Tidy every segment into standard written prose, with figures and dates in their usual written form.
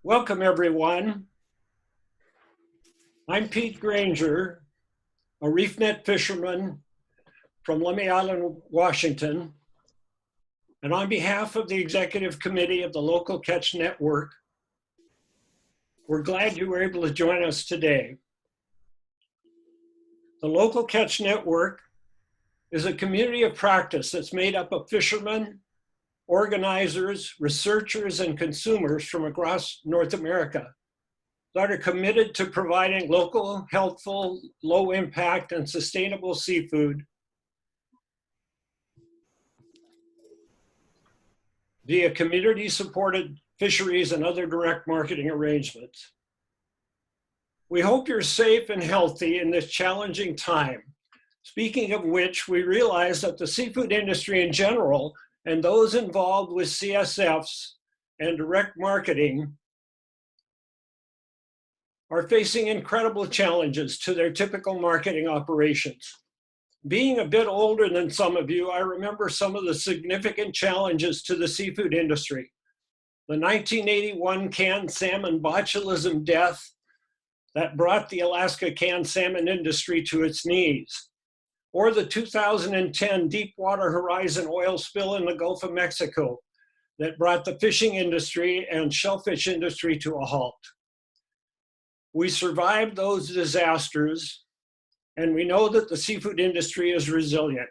Welcome, everyone. I'm Pete Granger, a reef net fisherman from Lemhi Island, Washington. And on behalf of the Executive Committee of the Local Catch Network, we're glad you were able to join us today. The Local Catch Network is a community of practice that's made up of fishermen, organizers, researchers, and consumers from across North America that are committed to providing local, healthful, low impact, and sustainable seafood via community-supported fisheries and other direct marketing arrangements. We hope you're safe and healthy in this challenging time. Speaking of which, we realize that the seafood industry in general and those involved with CSFs and direct marketing are facing incredible challenges to their typical marketing operations. Being a bit older than some of you, I remember some of the significant challenges to the seafood industry. The 1981 canned salmon botulism death that brought the Alaska canned salmon industry to its knees, or the 2010 Deepwater Horizon oil spill in the Gulf of Mexico that brought the fishing industry and shellfish industry to a halt. We survived those disasters, and we know that the seafood industry is resilient.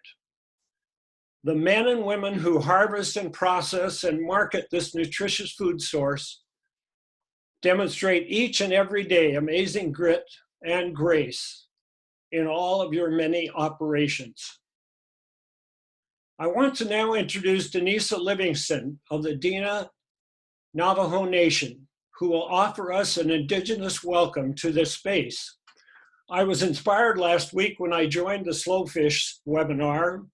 The men and women who harvest and process and market this nutritious food source demonstrate each and every day amazing grit and grace in all of your many operations. I want to now introduce Denisa Livingston of the Dina Navajo Nation, who will offer us an Indigenous welcome to this space. I was inspired last week when I joined the Slowfish webinar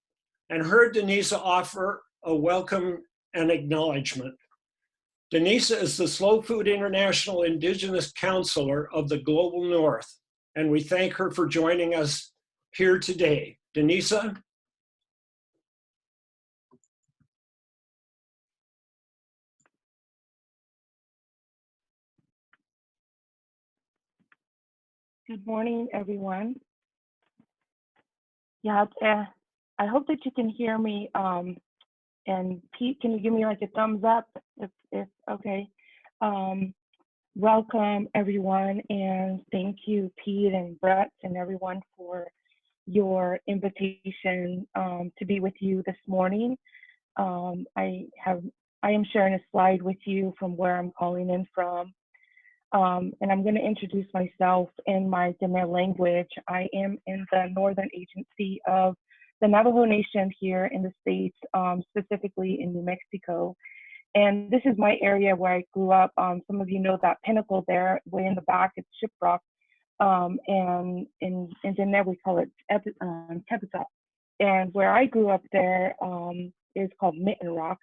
and heard Denisa offer a welcome and acknowledgement. Denisa is the Slow Food International Indigenous Counselor of the Global North, and we thank her for joining us here today. Denisa? Good morning, everyone. Yeah, I hope that you can hear me. And Pete, can you give me like a thumbs up if okay? Welcome, everyone, and thank you, Pete and Brett and everyone for your invitation to be with you this morning. I am sharing a slide with you from where I'm calling in from. And I'm going to introduce myself in my Dene language. I am in the Northern Agency of the Navajo Nation here in the States, specifically in New Mexico. And this is my area where I grew up. Some of you know that pinnacle there, way in the back, it's Shiprock. And in Dene, we call it Tepeta. And where I grew up there is called Mitten Rock.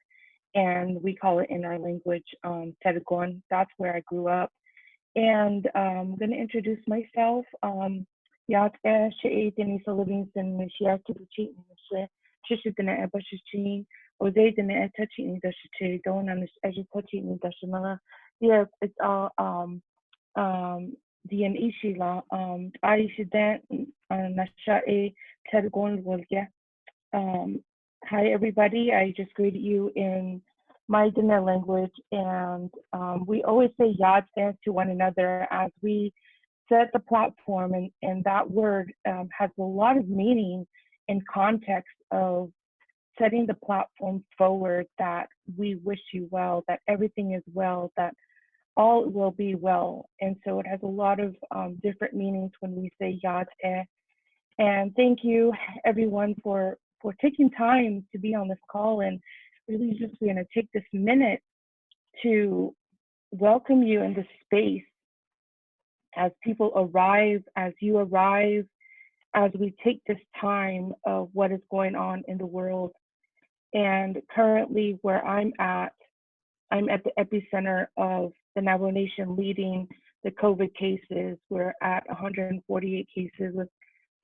And we call it in our language, Tedegon. That's where I grew up. And I'm going to introduce myself. Yat Shea Denisa Livingston, Shia Kibuchi, Shishidina Ebashichin, Ode Dene Etachi, Dashiche, Don and Educachi, Dashimala. Yeah, it's all the Ishila. I should then Nasha Tedgon Wolga. Hi, everybody. I just greeted you in my Dene language, and we always say yad to one another as we set the platform, and that word has a lot of meaning in context of setting the platform forward, that we wish you well, that everything is well, that all will be well. And so it has a lot of different meanings when we say yad. And thank you, everyone, for taking time to be on this call, and really just going to take this minute to welcome you in this space as people arrive, as you arrive, as we take this time of what is going on in the world. And currently where I'm at the epicenter of the Navajo Nation leading the COVID cases. We're at 148 cases with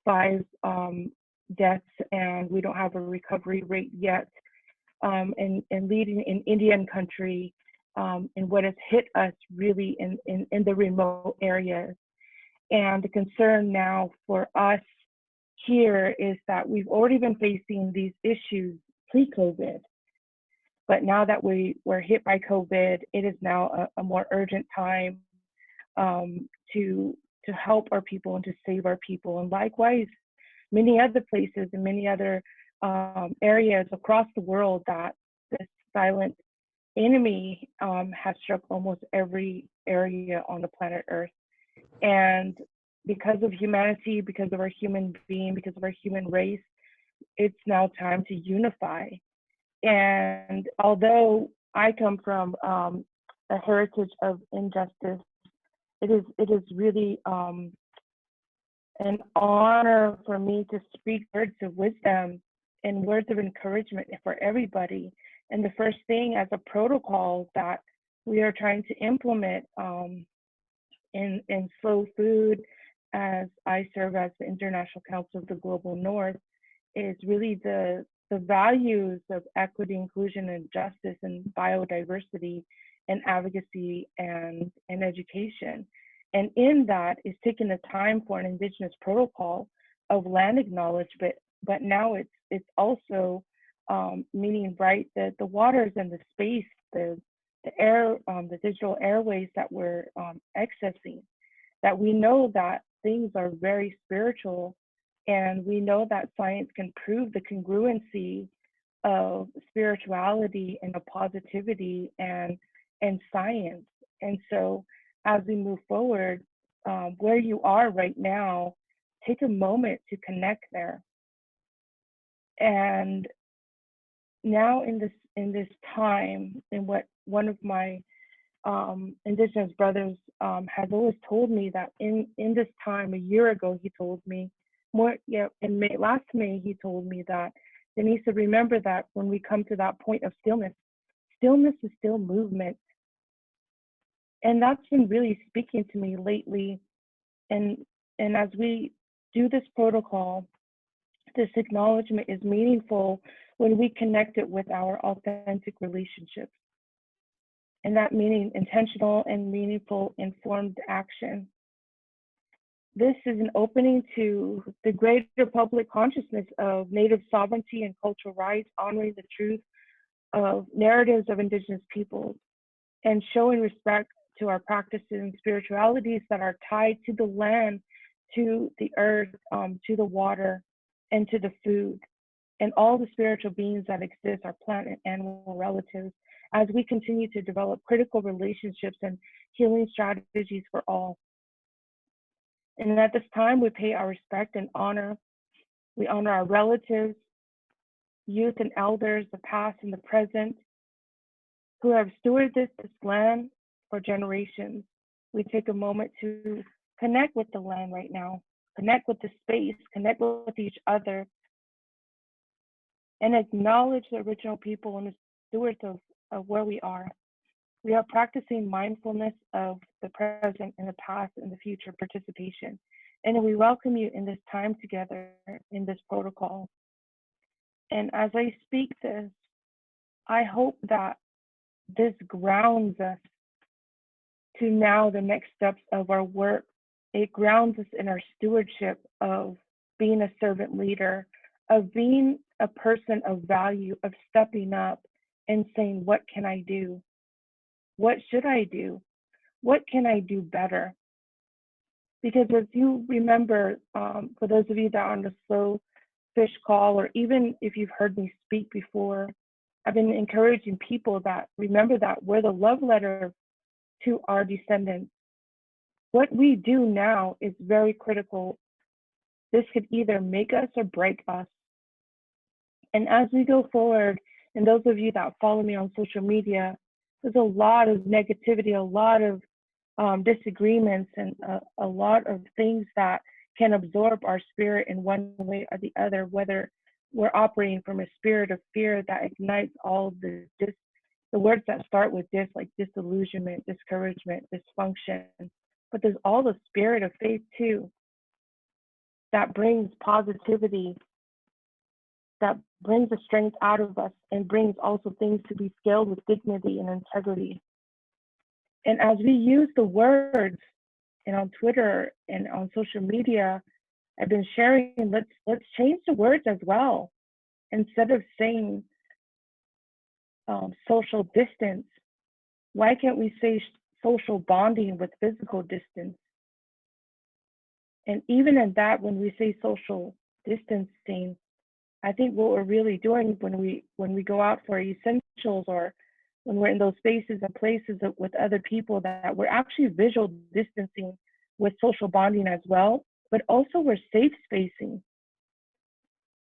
5 deaths, and we don't have a recovery rate yet. And leading in Indian country and what has hit us really in the remote areas. And the concern now for us here is that we've already been facing these issues pre-COVID, but now that we're hit by COVID, it is now a more urgent time to help our people and to save our people. And likewise, many other places and many other areas across the world that this silent enemy has struck almost every area on the planet Earth. And because of humanity, because of our human being, because of our human race, it's now time to unify. And although I come from a heritage of injustice, it is really an honor for me to speak words of wisdom and words of encouragement for everybody. And the first thing as a protocol that we are trying to implement in Slow Food, as I serve as the International Council of the Global North, is really the values of equity, inclusion, and justice, and biodiversity, and advocacy, and education. And in that is taking the time for an Indigenous protocol of land acknowledgement, but now it's also meaning, right, the waters and the space, the air, the digital airways that we're accessing, that we know that things are very spiritual, and we know that science can prove the congruency of spirituality and of positivity and science. And so as we move forward, where you are right now, take a moment to connect there. And now in this time, in what one of my Indigenous brothers has always told me, that in this time, a year ago, he told me, in last May, he told me that, Denise, remember that when we come to that point of stillness, stillness is still movement. And that's been really speaking to me lately. And as we do this protocol, this acknowledgement is meaningful when we connect it with our authentic relationships. And that meaning intentional and meaningful informed action. This is an opening to the greater public consciousness of Native sovereignty and cultural rights, honoring the truth of narratives of Indigenous peoples, and showing respect to our practices and spiritualities that are tied to the land, to the earth, to the water, and to the food, and all the spiritual beings that exist, our plant and animal relatives, as we continue to develop critical relationships and healing strategies for all. And at this time, we pay our respect and honor. We honor our relatives, youth and elders, the past and the present, who have stewarded this land for generations. We take a moment to connect with the land right now, connect with the space, connect with each other, and acknowledge the original people and the stewards of where we are. We are practicing mindfulness of the present and the past and the future participation. And we welcome you in this time together in this protocol. And as I speak this, I hope that this grounds us to now the next steps of our work. It grounds us in our stewardship of being a servant leader, of being a person of value, of stepping up and saying, what can I do? What should I do? What can I do better? Because as you remember, for those of you that are on the Slow Fish call, or even if you've heard me speak before, I've been encouraging people that remember that we're the love letter to our descendants. What we do now is very critical. This could either make us or break us. And as we go forward, and those of you that follow me on social media, there's a lot of negativity, a lot of disagreements, and a lot of things that can absorb our spirit in one way or the other, whether we're operating from a spirit of fear that ignites all the words that start with like disillusionment, discouragement, dysfunction. But there's all the spirit of faith too, that brings positivity, that brings the strength out of us, and brings also things to be scaled with dignity and integrity. And as we use the words and on Twitter and on social media, I've been sharing, let's change the words as well. Instead of saying social distance, why can't we say social bonding with physical distance? And even in that, when we say social distancing, I think what we're really doing when we go out for essentials or when we're in those spaces and places with other people, that we're actually visual distancing with social bonding as well, but also we're safe spacing.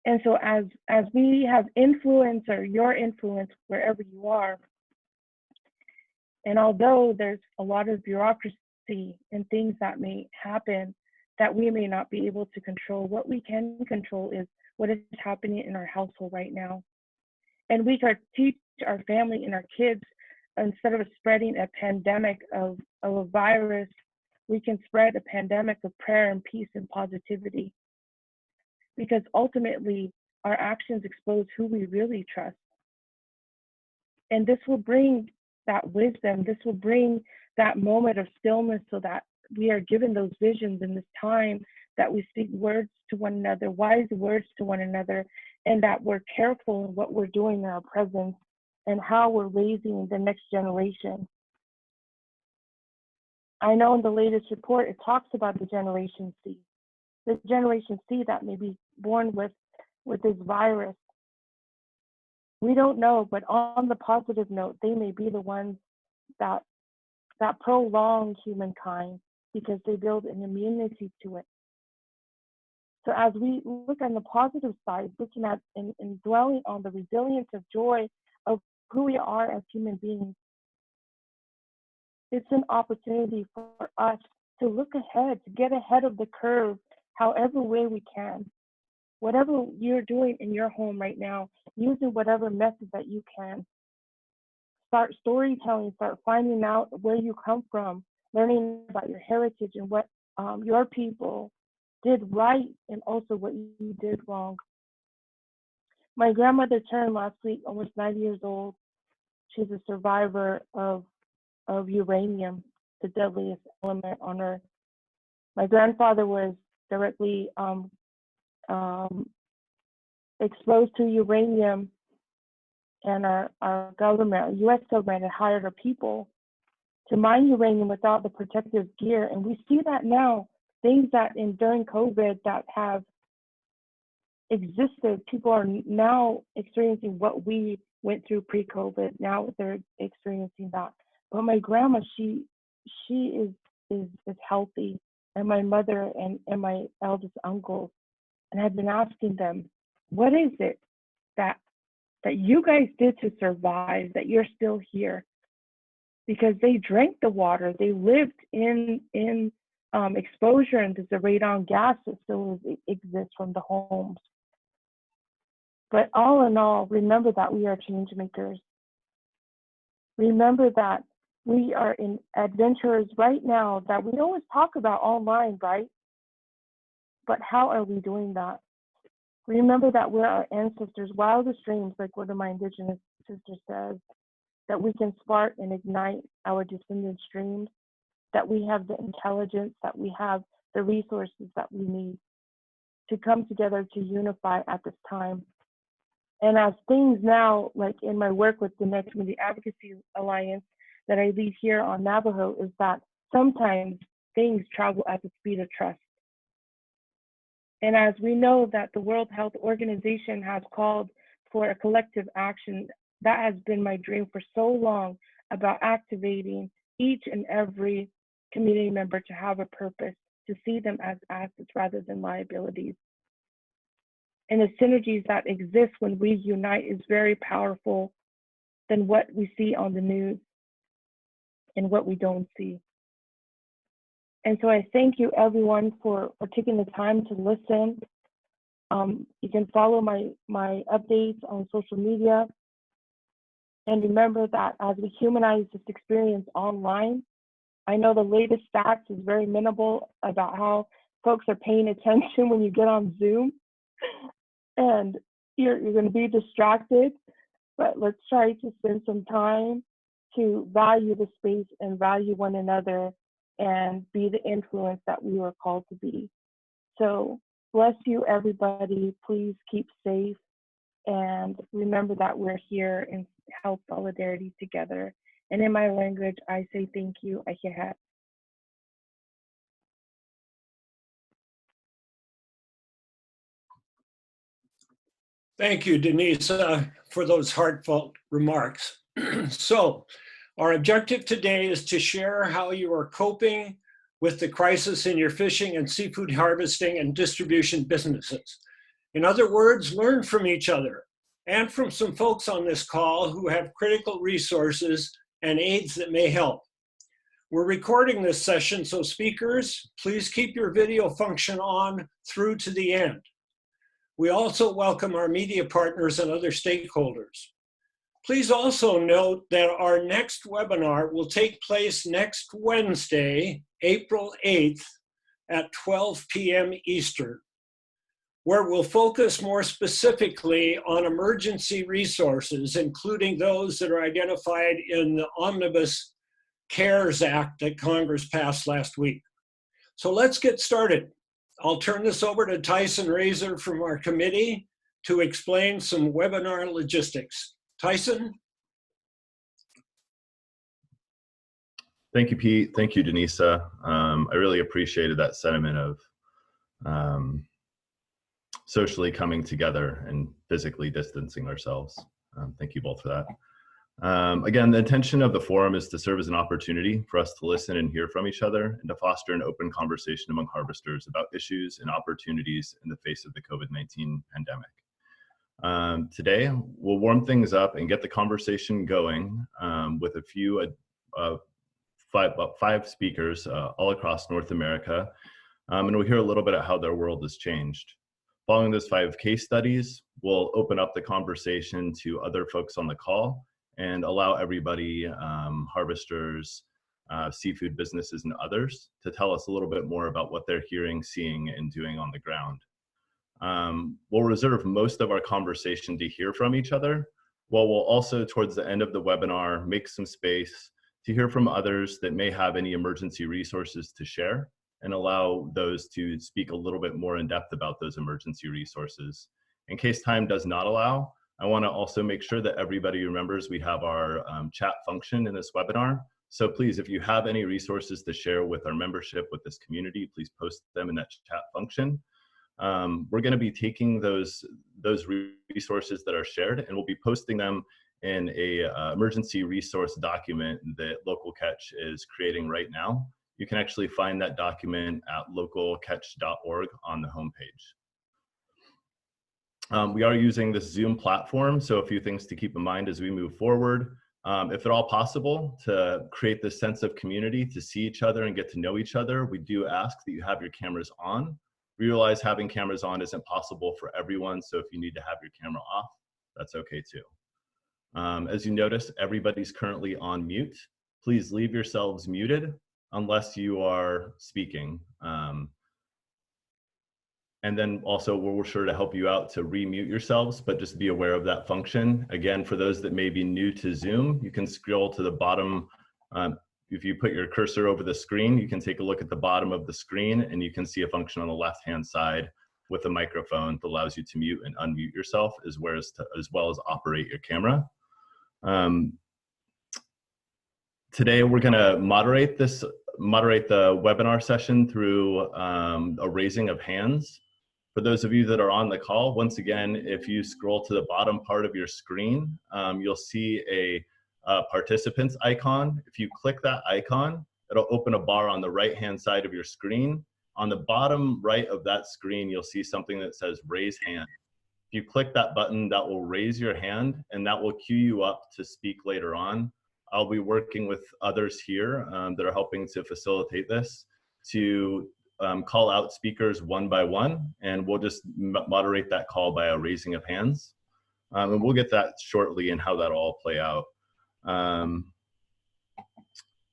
And so as we have influence, or your influence wherever you are, and although there's a lot of bureaucracy and things that may happen that we may not be able to control, what we can control is what is happening in our household right now. And we can teach our family and our kids, instead of spreading a pandemic of a virus, we can spread a pandemic of prayer and peace and positivity. Because ultimately, our actions expose who we really trust. And this will bring that wisdom, this will bring that moment of stillness, so that we are given those visions in this time, that we speak words to one another, wise words to one another, and that we're careful in what we're doing in our presence and how we're raising the next generation. I know in the latest report, it talks about the Generation C, the Generation C that may be born with this virus. We don't know, but on the positive note, they may be the ones that prolong humankind, because they build an immunity to it. So as we look on the positive side, looking at and dwelling on the resilience of joy of who we are as human beings, it's an opportunity for us to look ahead, to get ahead of the curve, however way we can. Whatever you're doing in your home right now, using whatever method that you can. Start storytelling, start finding out where you come from, learning about your heritage and what your people did right, and also what you did wrong. My grandmother turned last week, almost 90 years old. She's a survivor of uranium, the deadliest element on Earth. My grandfather was directly exposed to uranium, and our government, our U.S. government, had hired our people to mine uranium without the protective gear. And we see that now, things that during COVID that have existed, people are now experiencing what we went through pre-COVID. Now they're experiencing that. But my grandma, she is healthy, and my mother and my eldest uncle, and I've been asking them, what is it that you guys did to survive, that you're still here? Because they drank the water, they lived in exposure, and there's the radon gas that still exists from the homes. But all in all, remember that we are change makers. Remember that we are in adventurers right now that we always talk about online, right? But how are we doing that? Remember that we're our ancestors' wildest dreams, like one of my Indigenous sisters says, that we can spark and ignite our descendants' dreams, that we have the intelligence, that we have the resources that we need to come together to unify at this time. And as things now, like in my work with the Next Community Advocacy Alliance that I lead here on Navajo, is that sometimes things travel at the speed of trust. And as we know that the World Health Organization has called for a collective action, that has been my dream for so long, about activating each and every community member to have a purpose, to see them as assets rather than liabilities. And the synergies that exist when we unite is very powerful than what we see on the news and what we don't see. And so I thank you everyone for taking the time to listen. You can follow my updates on social media. And remember that as we humanize this experience online, I know the latest stats is very minimal about how folks are paying attention when you get on Zoom. And you're going to be distracted, but let's try to spend some time to value the space and value one another and be the influence that we were called to be. So bless you, everybody. Please keep safe and remember that we're here in health solidarity together. And in my language, I say thank you. Ahihat. Thank you, Denise, for those heartfelt remarks. So, our objective today is to share how you are coping with the crisis in your fishing and seafood harvesting and distribution businesses. In other words, learn from each other and from some folks on this call who have critical resources and aids that may help. We're recording this session, so speakers, please keep your video function on through to the end. We also welcome our media partners and other stakeholders. Please also note that our next webinar will take place next Wednesday, April 8th at 12 p.m. Eastern, where we'll focus more specifically on emergency resources, including those that are identified in the Omnibus CARES Act that Congress passed last week. So let's get started. I'll turn this over to Tyson Razor from our committee to explain some webinar logistics. Tyson? Thank you, Pete. Thank you, Denisa. I really appreciated that sentiment of socially coming together and physically distancing ourselves. Thank you both for that. Again, the intention of the forum is to serve as an opportunity for us to listen and hear from each other and to foster an open conversation among harvesters about issues and opportunities in the face of the COVID-19 pandemic. Today, we'll warm things up and get the conversation going with a few, five speakers all across North America, and we'll hear a little bit about how their world has changed. Following those 5 case studies, we'll open up the conversation to other folks on the call and allow everybody, harvesters, seafood businesses, and others to tell us a little bit more about what they're hearing, seeing, and doing on the ground. We'll reserve most of our conversation to hear from each other, while we'll also, towards the end of the webinar, make some space to hear from others that may have any emergency resources to share and allow those to speak a little bit more in depth about those emergency resources. In case time does not allow, I want to also make sure that everybody remembers we have our chat function in this webinar. So please, if you have any resources to share with our membership, with this community, please post them in that chat function. We're going to be taking those resources that are shared, and we'll be posting them in a emergency resource document that Local Catch is creating right now. You can actually find that document at localcatch.org on the homepage. We are using this Zoom platform, so a few things to keep in mind as we move forward. If at all possible, to create this sense of community, to see each other and get to know each other, we do ask that you have your cameras on. We realize having cameras on isn't possible for everyone, so if you need to have your camera off, that's okay too. As you notice, everybody's currently on mute. Please leave yourselves muted unless you are speaking. And then also we're sure to help you out to remute yourselves, but just be aware of that function. Again, for those that may be new to Zoom, you can scroll to the bottom. If you put your cursor over the screen, you can take a look at the bottom of the screen and you can see a function on the left-hand side with a microphone that allows you to mute and unmute yourself as well as operate your camera. Today, we're gonna moderate the webinar session through a raising of hands. For those of you that are on the call, once again, if you scroll to the bottom part of your screen, you'll see a participants icon. If you click that icon, it'll open a bar on the right-hand side of your screen. On the bottom right of that screen, you'll see something that says raise hand. If you click that button, that will raise your hand and that will queue you up to speak later on. I'll be working with others here that are helping to facilitate this to call out speakers one by one, and we'll just moderate that call by a raising of hands. And we'll get that shortly and how that'll all play out.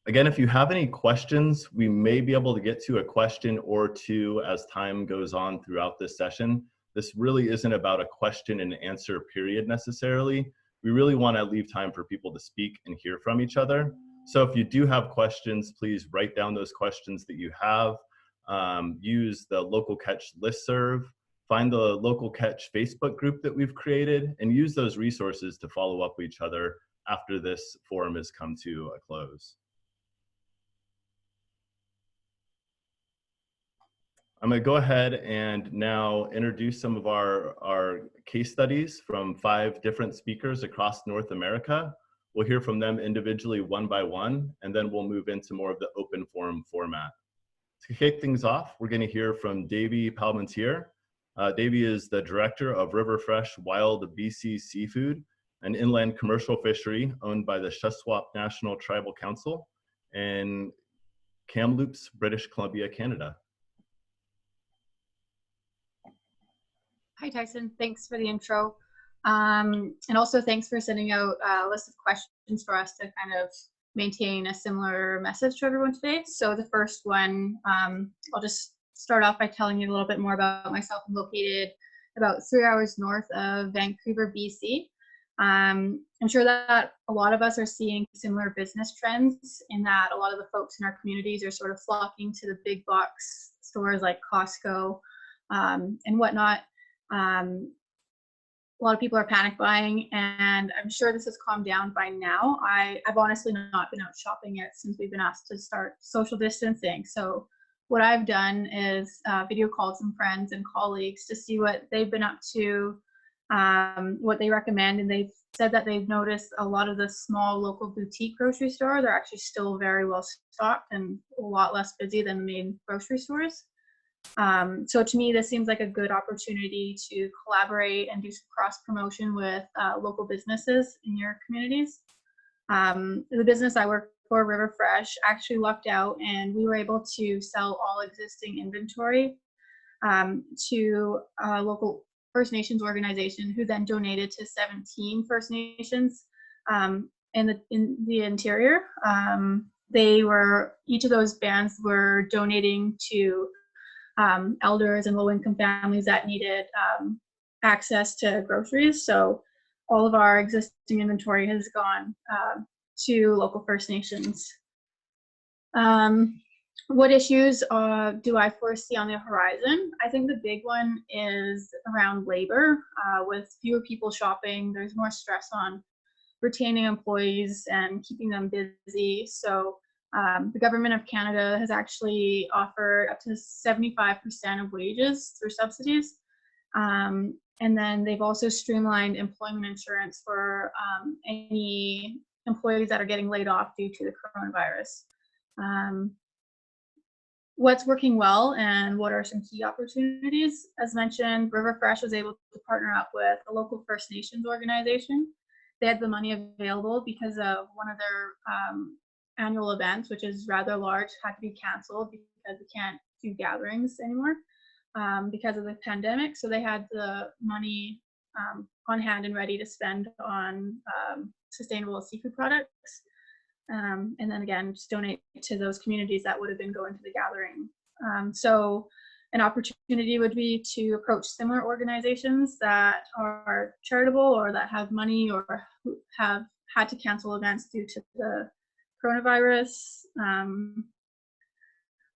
Again, if you have any questions, we may be able to get to a question or two as time goes on throughout this session. This really isn't about a question and answer period necessarily. we really want to leave time for people to speak and hear from each other. So if you do have questions, please write down those questions that you have. Use the Local Catch listserv, find the Local Catch Facebook group that we've created, and use those resources to follow up with each other after this forum has come to a close. I'm going to go ahead and now introduce some of our case studies from 5 different speakers across North America. We'll hear from them individually one by one, and then we'll move into more of the open forum format. To kick things off, we're going to hear from Davey Palmentier. Davey is the director of River Fresh Wild BC Seafood, an inland commercial fishery owned by the Shuswap National Tribal Council in Kamloops, British Columbia, Canada. Hi, Tyson. Thanks for the intro. And also thanks for sending out a list of questions for us to kind of maintain a similar message to everyone today. So the first one, I'll just start off by telling you a little bit more about myself. I'm located about 3 hours north of Vancouver, BC. I'm sure that a lot of us are seeing similar business trends in that a lot of the folks in our communities are sort of flocking to the big box stores like Costco and whatnot. A lot of people are panic buying, and I'm sure this has calmed down by now. I've honestly not been out shopping yet since we've been asked to start social distancing. So what I've done is video called some friends and colleagues to see what they've been up to, what they recommend, and they've said that they've noticed a lot of the small local boutique grocery stores are actually still very well stocked and a lot less busy than the main grocery stores. So to me, this seems like a good opportunity to collaborate and do some cross promotion with local businesses in your communities. The business I work for, River Fresh, actually lucked out, and we were able to sell all existing inventory to a local First Nations organization, who then donated to 17 First Nations in the interior. Each of those bands were donating to elders and low-income families that needed access to groceries. So all of our existing inventory has gone to local First Nations. What issues do I foresee on the horizon? I think the big one is around labor. With fewer people shopping, there's more stress on retaining employees and keeping them busy. So the government of Canada has actually offered up to 75% of wages through subsidies. And then they've also streamlined employment insurance for any employees that are getting laid off due to the coronavirus. What's working well and what are some key opportunities? As mentioned, River Fresh was able to partner up with a local First Nations organization. They had the money available because of one of their annual events, which is rather large, had to be canceled because we can't do gatherings anymore because of the pandemic. So they had the money on hand and ready to spend on sustainable seafood products. And then again, just donate to those communities that would have been going to the gathering. So an opportunity would be to approach similar organizations that are charitable or that have money or who have had to cancel events due to the coronavirus.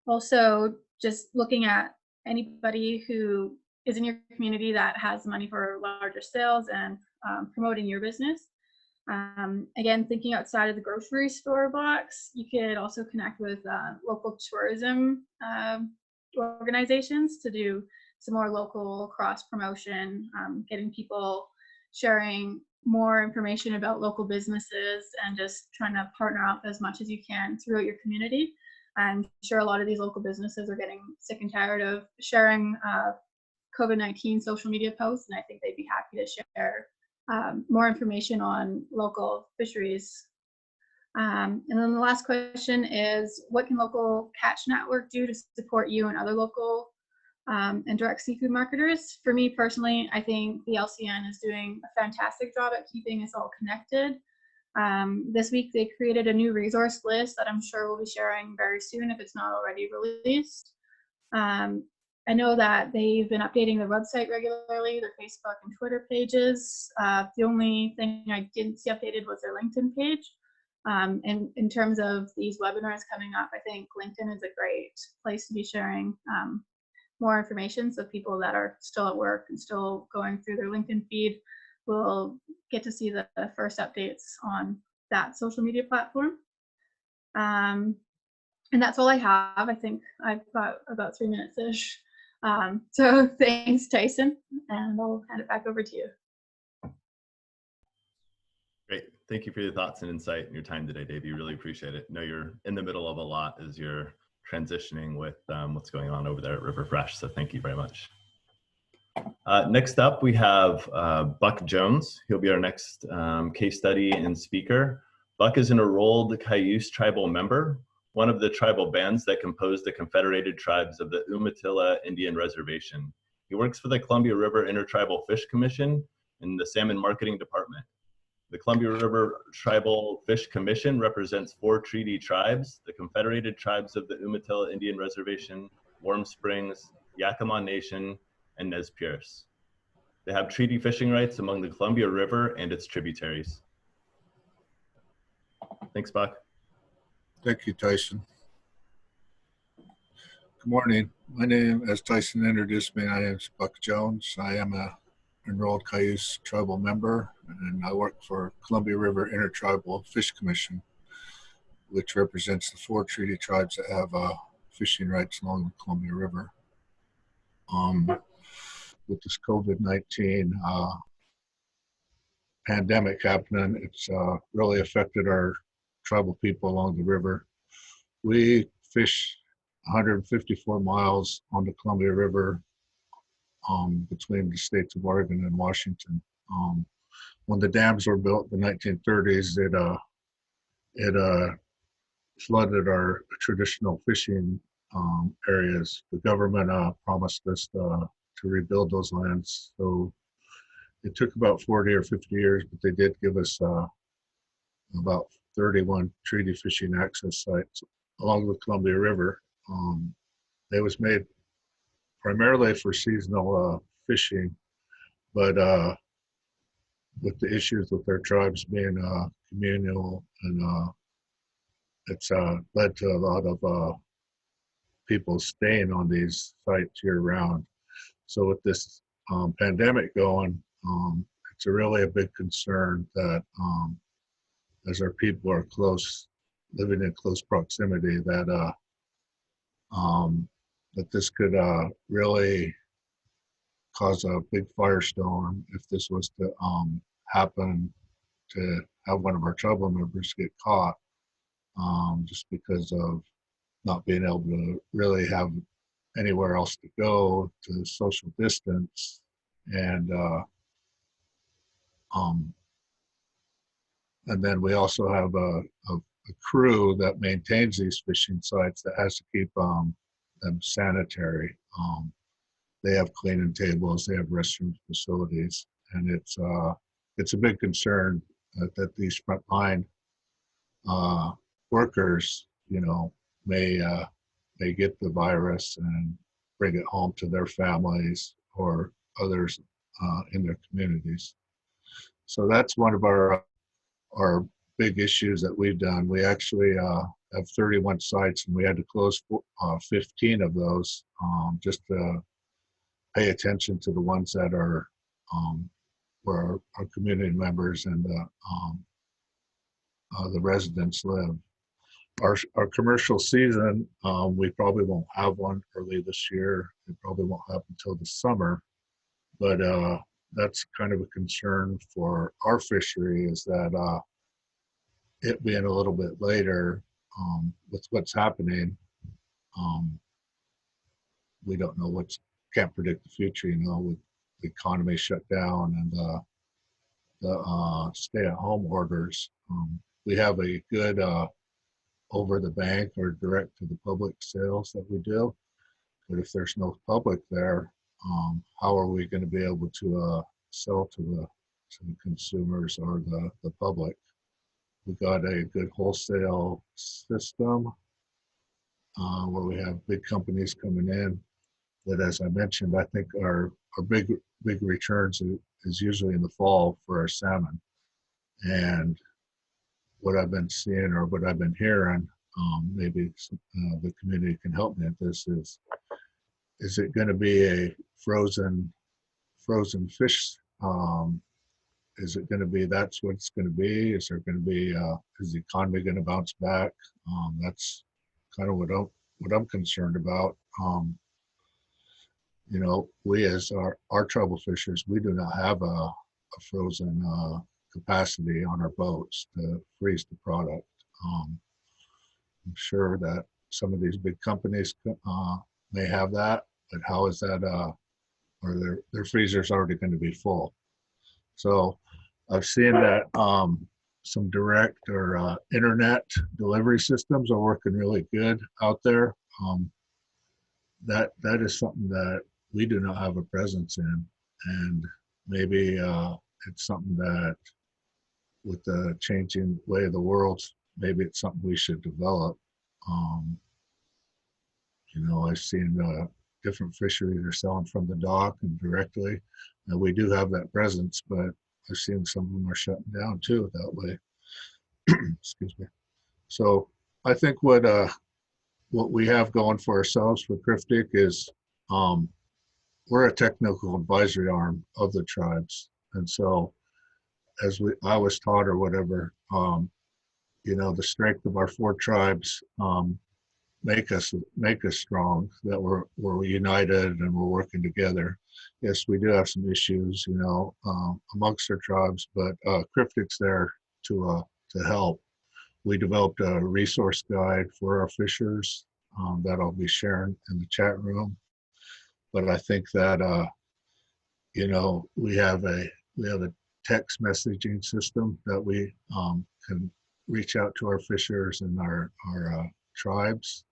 Also, just looking at anybody who is in your community that has money for larger sales and promoting your business. Again, thinking outside of the grocery store box, you could also connect with local tourism organizations to do some more local cross promotion, getting people sharing more information about local businesses and just trying to partner up as much as you can throughout your community. I'm sure a lot of these local businesses are getting sick and tired of sharing COVID-19 social media posts, and I think they'd be happy to share more information on local fisheries. And then the last question is, what can Local Catch Network do to support you and other local and direct seafood marketers? For me personally, I think the LCN is doing a fantastic job at keeping us all connected. This week they created a new resource list that I'm sure we'll be sharing very soon if it's not already released. I know that they've been updating their website regularly, their Facebook and Twitter pages. The only thing I didn't see updated was their LinkedIn page. And in terms of these webinars coming up, I think LinkedIn is a great place to be sharing more information. So people that are still at work and still going through their LinkedIn feed will get to see the first updates on that social media platform. And that's all I have. I think I've got about 3 minutes-ish. So thanks, Tyson, and I'll hand it back over to you. Great. Thank you for your thoughts and insight and your time today, Dave. You really appreciate it. I know you're in the middle of a lot as you're transitioning with what's going on over there at River Fresh. So thank you very much. Next up, we have Buck Jones. He'll be our next case study and speaker. Buck is an enrolled Cayuse tribal member, one of the tribal bands that compose the Confederated Tribes of the Umatilla Indian Reservation. He works for the Columbia River Intertribal Fish Commission in the Salmon Marketing Department. The Columbia River Tribal Fish Commission represents 4 treaty tribes: the Confederated Tribes of the Umatilla Indian Reservation, Warm Springs, Yakima Nation, and Nez Perce. They have treaty fishing rights among the Columbia River and its tributaries. Thanks, Buck. Thank you, Tyson. Good morning. My name, as Tyson introduced me, my name is Buck Jones. I am a enrolled Cayuse tribal member, and I work for Columbia River Intertribal Fish Commission, which represents the 4 treaty tribes that have fishing rights along the Columbia River. With this COVID-19 pandemic happening, it's really affected our tribal people along the river. We fish 154 miles on the Columbia River between the states of Oregon and Washington. When the dams were built in the 1930s, it flooded our traditional fishing areas. The government promised us to rebuild those lands. So it took about 40 or 50 years, but they did give us about 31 treaty fishing access sites along the Columbia River. They was made primarily for seasonal fishing, but with the issues with their tribes being communal, and it's led to a lot of people staying on these sites year round. So with this pandemic going, it's really a big concern that as our people are living in close proximity, that this could really cause a big firestorm if this was to happen, to have one of our tribal members get caught, just because of not being able to really have anywhere else to go, to social distance, and then we also have a crew that maintains these fishing sites that has to keep them sanitary. They have cleaning tables, they have restroom facilities, and it's a big concern that these frontline workers, may get the virus and bring it home to their families or others in their communities. So that's one of our big issues that we've done. We actually have 31 sites, and we had to close 15 of those just to pay attention to the ones that are where our community members and the residents live. Our commercial season, we probably won't have one early this year. It probably won't happen until the summer, but that's kind of a concern for our fishery, is that it being a little bit later with what's happening. We don't know can't predict the future, with the economy shut down and the stay-at-home orders. We have a good over the bank or direct to the public sales that we do, but if there's no public there, how are we going to be able to sell to the consumers or the public? We got a good wholesale system where we have big companies coming in But as I mentioned, I think our big returns is usually in the fall for our salmon. And what I've been seeing or what I've been hearing, maybe the community can help me with this, is it going to be a frozen fish? Is it going to be, that's what it's going to be? Is there going to be, is the economy going to bounce back? That's kind of what I'm concerned about. You know, we as our trouble fishers, we do not have a frozen capacity on our boats to freeze the product. I'm sure that some of these big companies may have that, but how is that, or their freezer's already going to be full. So I've seen that some direct or internet delivery systems are working really good out there. That is something that we do not have a presence in, and maybe it's something that, with the changing way of the world, maybe it's something we should develop. You know, I've seen different fisheries are selling from the dock and directly, and we do have that presence, but I've seen some of them are shutting down too that way. Excuse me. So I think what we have going for ourselves for Cryptic is we're a technical advisory arm of the tribes, and so as I was taught or whatever, you know, the strength of our 4 tribes make us strong, that we're united and we're working together. Yes, we do have some issues, you know, amongst our tribes, but Cryptic's there to help. We developed a resource guide for our fishers that I'll be sharing in the chat room. But I think that you know, we have a text messaging system that we can reach out to our fishers and our tribes,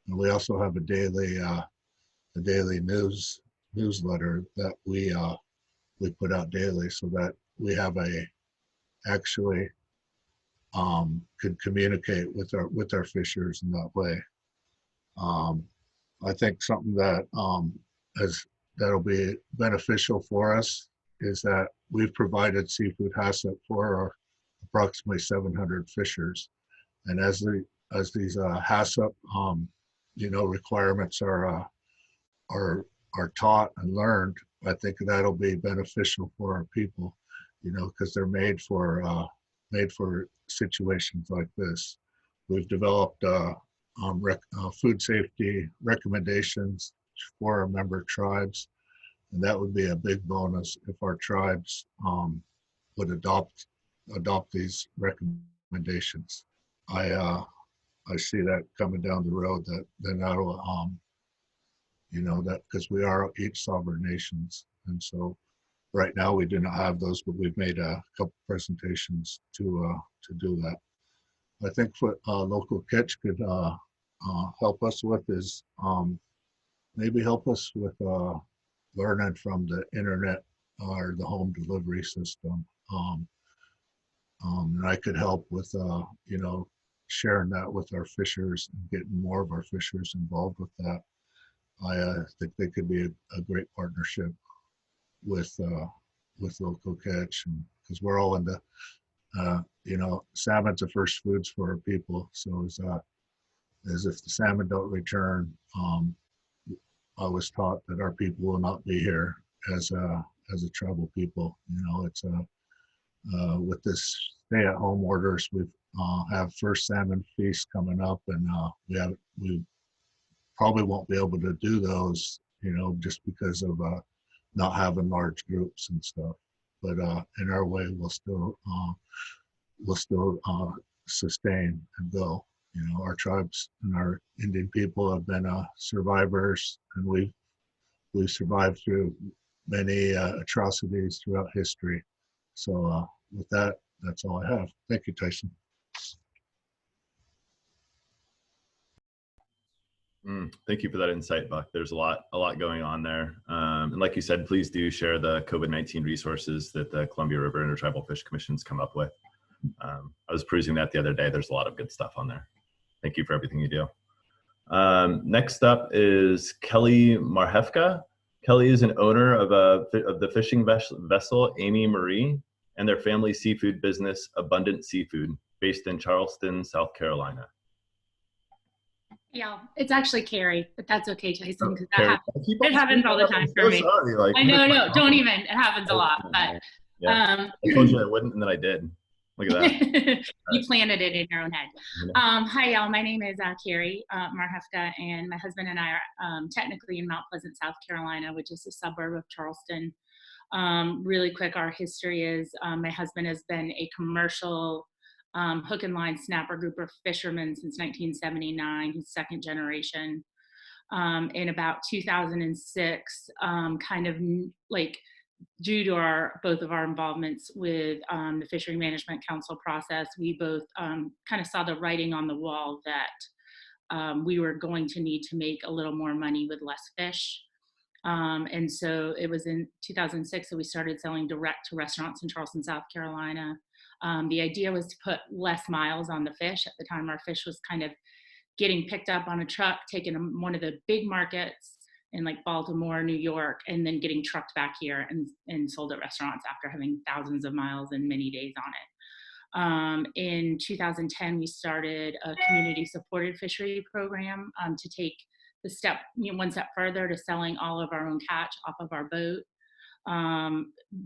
and we also have a daily newsletter that we put out daily, so that we have actually could communicate with our fishers in that way. I think something that that'll be beneficial for us is that we've provided seafood HACCP for our approximately 700 fishers, and as these HACCP you know, requirements are taught and learned, I think that'll be beneficial for our people, you know, because they're made for situations like this. We've developed food safety recommendations for our member tribes, and that would be a big bonus if our tribes would adopt these recommendations. I see that coming down the road, that that'll you know, that because we are each sovereign nations, and so right now we do not have those, but we've made a couple presentations to do that. I think what local catch could help us with is maybe help us with learning from the internet or the home delivery system. And I could help with you know, sharing that with our fishers and getting more of our fishers involved with that. I think they could be a great partnership with local catch, and because we're all in the you know, salmon's the first foods for our people. So as if the salmon don't return, I was taught that our people will not be here as a tribal people. You know, it's with this stay-at-home orders, we have first salmon feast coming up, and we probably won't be able to do those, you know, just because of not having large groups and stuff. But in our way, we'll still sustain and go. You know, our tribes and our Indian people have been survivors, and we've survived through many atrocities throughout history. So with that, that's all I have. Thank you, Tyson. Thank you for that insight, Buck. There's a lot going on there. And like you said, please do share the COVID-19 resources that the Columbia River Intertribal Fish Commission's come up with. I was perusing that the other day. There's a lot of good stuff on there. Thank you for everything you do. Next up is Kelly Marhefka. Kelly is an owner of the fishing vessel Amy Marie and their family seafood business Abundant Seafood, based in Charleston, South Carolina. Yeah, it's actually Carrie, but that's okay, Jason, because Carrie, it happens all the time for me. Sorry, like, I know, no, don't even. It happens a lot, but yeah. I told you I wouldn't, and then I did. Look at that. You planted it in your own head. Hi, y'all. My name is Carrie Marhefka, and my husband and I are technically in Mount Pleasant, South Carolina, which is a suburb of Charleston. Really quick, our history is my husband has been a commercial hook and line snapper grouper fisherman since 1979. He's second generation. In about 2006, kind of like due to both of our involvements with the Fishery Management Council process, we both kind of saw the writing on the wall that we were going to need to make a little more money with less fish. And so it was in 2006 that we started selling direct to restaurants in Charleston, South Carolina. The idea was to put less miles on the fish. At the time, our fish was kind of getting picked up on a truck, taken to one of the big markets in like Baltimore, New York, and then getting trucked back here and sold at restaurants after having thousands of miles and many days on it. In 2010, we started a community supported fishery program to take the step, one step further to selling all of our own catch off of our boat.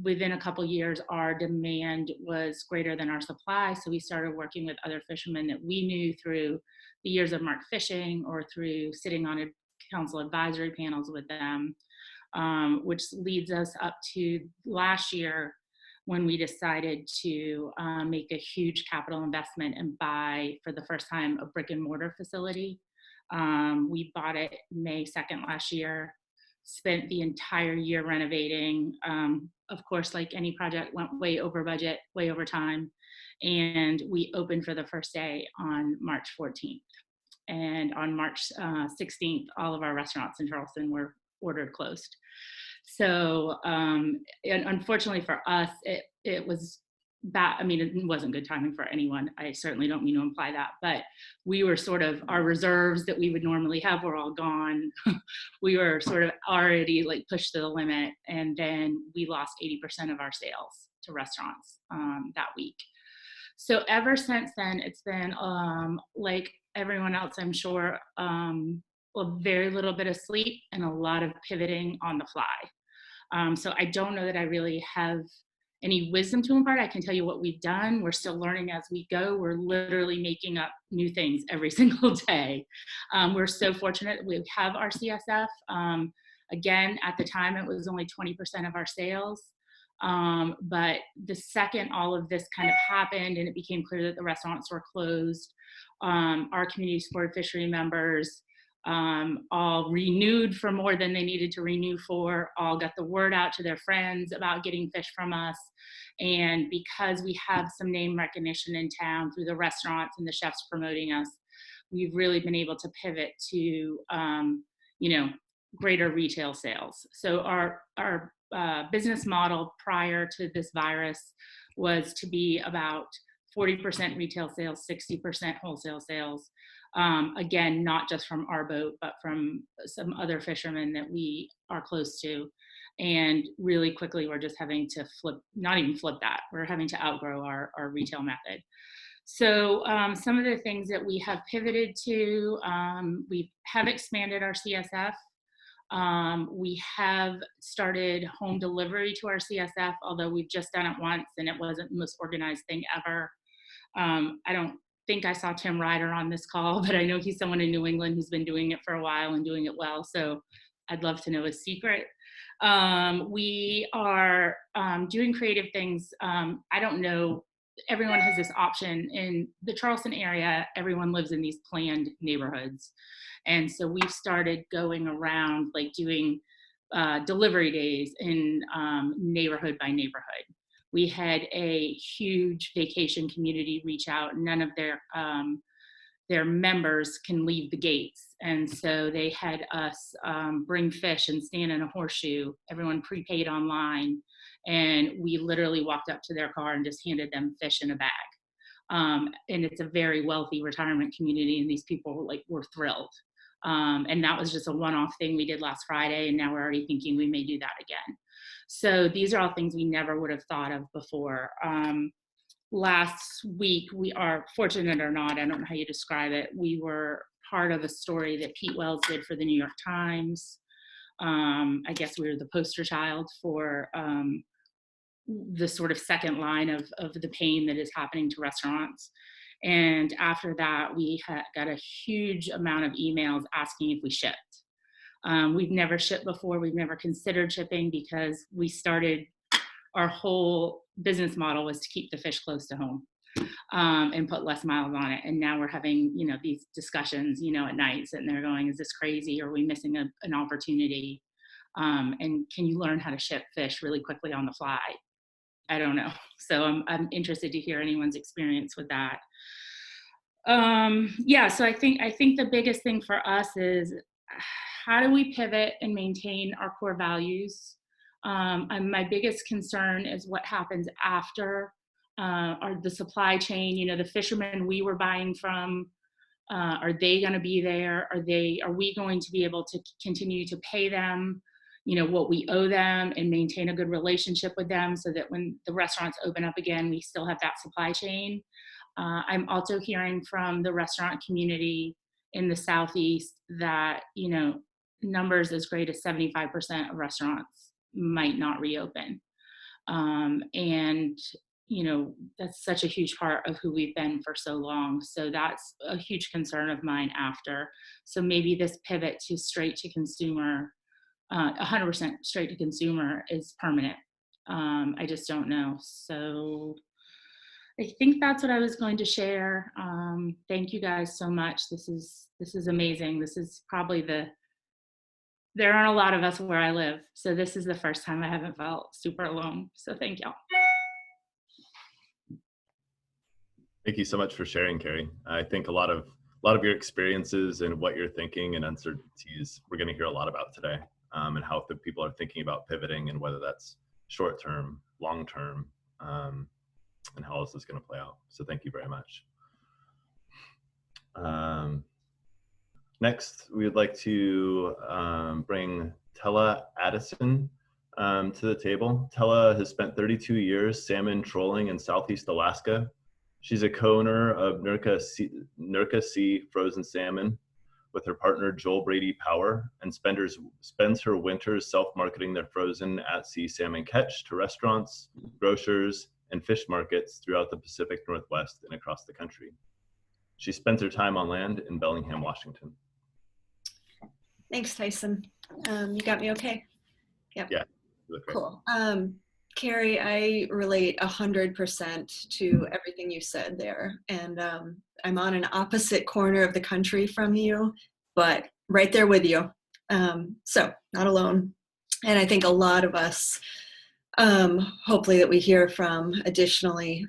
Within a couple years, our demand was greater than our supply, so we started working with other fishermen that we knew through the years of Mark Fishing or through sitting on a council advisory panels with them, which leads us up to last year when we decided to make a huge capital investment and buy, for the first time, a brick and mortar facility. We bought it May 2nd last year, spent the entire year renovating. Of course, like any project, went way over budget, way over time. And we opened for the first day on March 14th. And on March 16th, all of our restaurants in Charleston were ordered closed. So, and unfortunately for us, it was bad. I mean, it wasn't good timing for anyone. I certainly don't mean to imply that, but we were sort of, our reserves that we would normally have were all gone. We were sort of already like pushed to the limit. And then we lost 80% of our sales to restaurants that week. So ever since then, it's been like everyone else, I'm sure, very little bit of sleep and a lot of pivoting on the fly. So I don't know that I really have any wisdom to impart. I can tell you what we've done. We're still learning as we go. We're literally making up new things every single day. We're so fortunate we have our CSF. Again, at the time, it was only 20% of our sales. But the second all of this kind of happened and it became clear that the restaurants were closed, our community supported fishery members all renewed for more than they needed to renew for, all got the word out to their friends about getting fish from us. And because we have some name recognition in town through the restaurants and the chefs promoting us, we've really been able to pivot to, greater retail sales. So our business model prior to this virus was to be about 40% retail sales, 60% wholesale sales. Again, not just from our boat, but from some other fishermen that we are close to. And really quickly, we're just having to not even flip that. We're having to outgrow our retail method. So some of the things that we have pivoted to, we have expanded our CSF. We have started home delivery to our CSF, although we've just done it once and it wasn't the most organized thing ever. I don't think I saw Tim Ryder on this call, but I know he's someone in New England who's been doing it for a while and doing it well. So I'd love to know his secret. We are doing creative things. I don't know. Everyone has this option in the Charleston area. Everyone lives in these planned neighborhoods. And so we've started going around like doing delivery days in neighborhood by neighborhood. We had a huge vacation community reach out. None of their members can leave the gates. And so they had us bring fish and stand in a horseshoe. Everyone prepaid online. And we literally walked up to their car and just handed them fish in a bag. And it's a very wealthy retirement community. And these people were thrilled. And that was just a one-off thing we did last Friday, and now we're already thinking we may do that again. So these are all things we never would have thought of before. Last week, we are fortunate or not, I don't know how you describe it, we were part of a story that Pete Wells did for the New York Times. I guess we were the poster child for the sort of second line of the pain that is happening to restaurants. And after that, we got a huge amount of emails asking if we shipped. We've never shipped before. We've never considered shipping because we started, our whole business model was to keep the fish close to home and put less miles on it. And now we're having, these discussions, at night, sitting there going, is this crazy? Are we missing an opportunity? And can you learn how to ship fish really quickly on the fly? I don't know. So I'm interested to hear anyone's experience with that. So I think the biggest thing for us is how do we pivot and maintain our core values? My biggest concern is what happens after the supply chain. The fishermen we were buying from, are they going to be there? Are we going to be able to continue to pay them, what we owe them and maintain a good relationship with them so that when the restaurants open up again, we still have that supply chain? I'm also hearing from the restaurant community in the Southeast that, numbers as great as 75% of restaurants might not reopen. And that's such a huge part of who we've been for so long. So that's a huge concern of mine after. So maybe this pivot to straight to consumer, 100% straight to consumer is permanent. I just don't know. So I think that's what I was going to share. Thank you guys so much. This is amazing. This is probably there aren't a lot of us where I live. So this is the first time I haven't felt super alone. So thank y'all. Thank you so much for sharing, Carrie. I think a lot of your experiences and what you're thinking and uncertainties, we're going to hear a lot about today, and how the people are thinking about pivoting and whether that's short-term, long-term, and how this is going to play out. So thank you very much. Next, we would like to bring Tella Addison to the table. Tella has spent 32 years salmon trolling in Southeast Alaska. She's a co-owner of Nurka Sea Frozen Salmon with her partner Joel Brady Power, and spends her winters self-marketing their frozen at-sea salmon catch to restaurants, grocers, and fish markets throughout the Pacific Northwest and across the country. She spends her time on land in Bellingham, Washington. Thanks, Tyson. You got me okay? Yep. Yeah. You look great. Cool. Carrie, I relate 100% to everything you said there. And I'm on an opposite corner of the country from you, but right there with you. So not alone. And I think a lot of us, hopefully that we hear from additionally,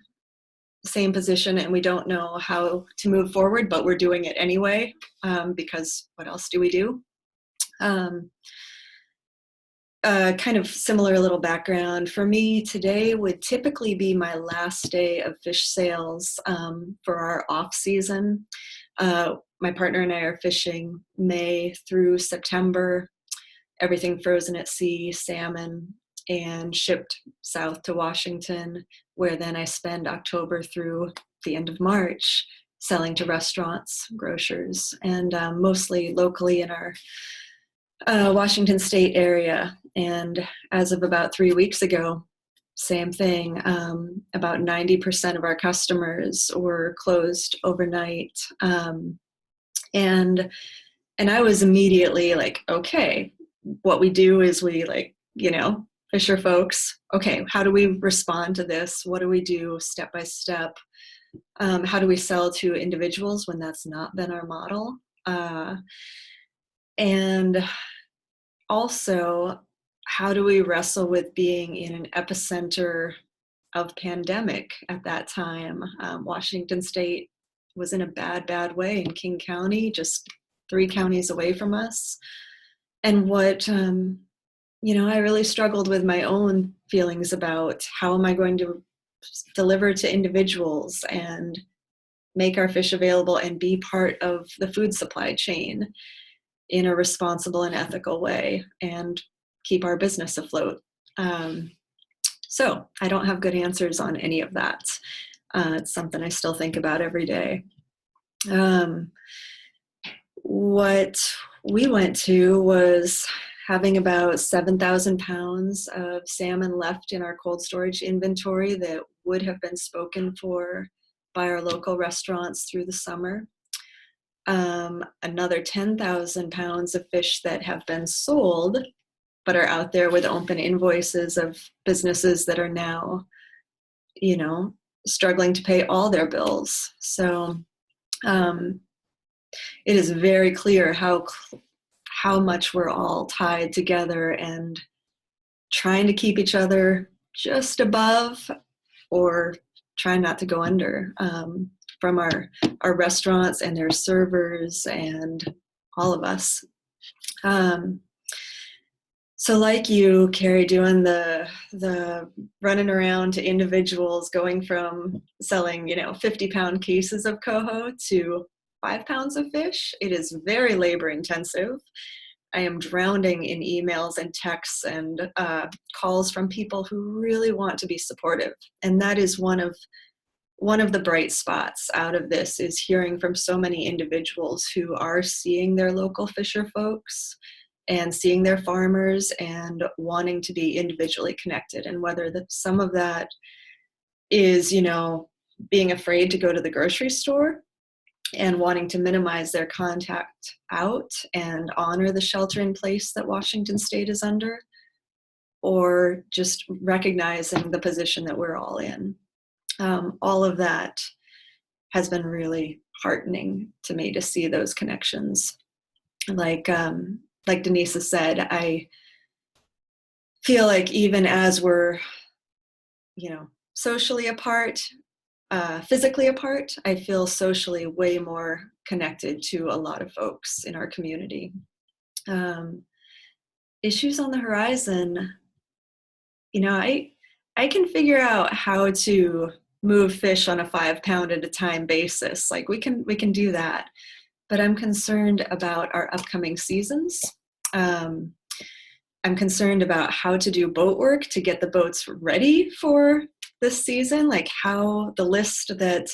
same position, and we don't know how to move forward, but we're doing it anyway, because what else do we do? Kind of similar little background. For me, today would typically be my last day of fish sales for our off season. My partner and I are fishing May through September, everything frozen at sea, salmon, and shipped south to Washington, where then I spend October through the end of March selling to restaurants, grocers, and mostly locally in our Washington State area. And as of about 3 weeks ago, same thing, about 90% of our customers were closed overnight. And I was immediately like, okay, what we do is we Fisher folks, okay, how do we respond to this? What do we do step by step? How do we sell to individuals when that's not been our model? And also, how do we wrestle with being in an epicenter of pandemic at that time? Washington State was in a bad way in King County, just 3 counties away from us. And what, I really struggled with my own feelings about how am I going to deliver to individuals and make our fish available and be part of the food supply chain. in a responsible and ethical way and keep our business afloat. So I don't have good answers on any of that. It's something I still think about every day. What we went to was having about 7,000 pounds of salmon left in our cold storage inventory that would have been spoken for by our local restaurants through the summer. Another 10,000 pounds of fish that have been sold, but are out there with open invoices of businesses that are now, struggling to pay all their bills. So it is very clear how much we're all tied together and trying to keep each other just above or trying not to go under, from our restaurants and their servers and all of us. So like you, Carrie, doing the running around to individuals, going from selling, 50-pound cases of coho to 5 pounds of fish, it is very labor intensive. I am drowning in emails and texts and calls from people who really want to be supportive. And that is one of the bright spots out of this, is hearing from so many individuals who are seeing their local fisher folks and seeing their farmers and wanting to be individually connected. And whether some of that is, being afraid to go to the grocery store and wanting to minimize their contact out and honor the shelter in place that Washington State is under, or just recognizing the position that we're all in. All of that has been really heartening to me to see those connections. Like Denise has said, I feel like even as we're, socially apart, physically apart, I feel socially way more connected to a lot of folks in our community. Issues on the horizon, I can figure out how to move fish on a 5-pound at a time basis. Like we can do that, but I'm concerned about our upcoming seasons. I'm concerned about how to do boat work to get the boats ready for this season, like how the list that,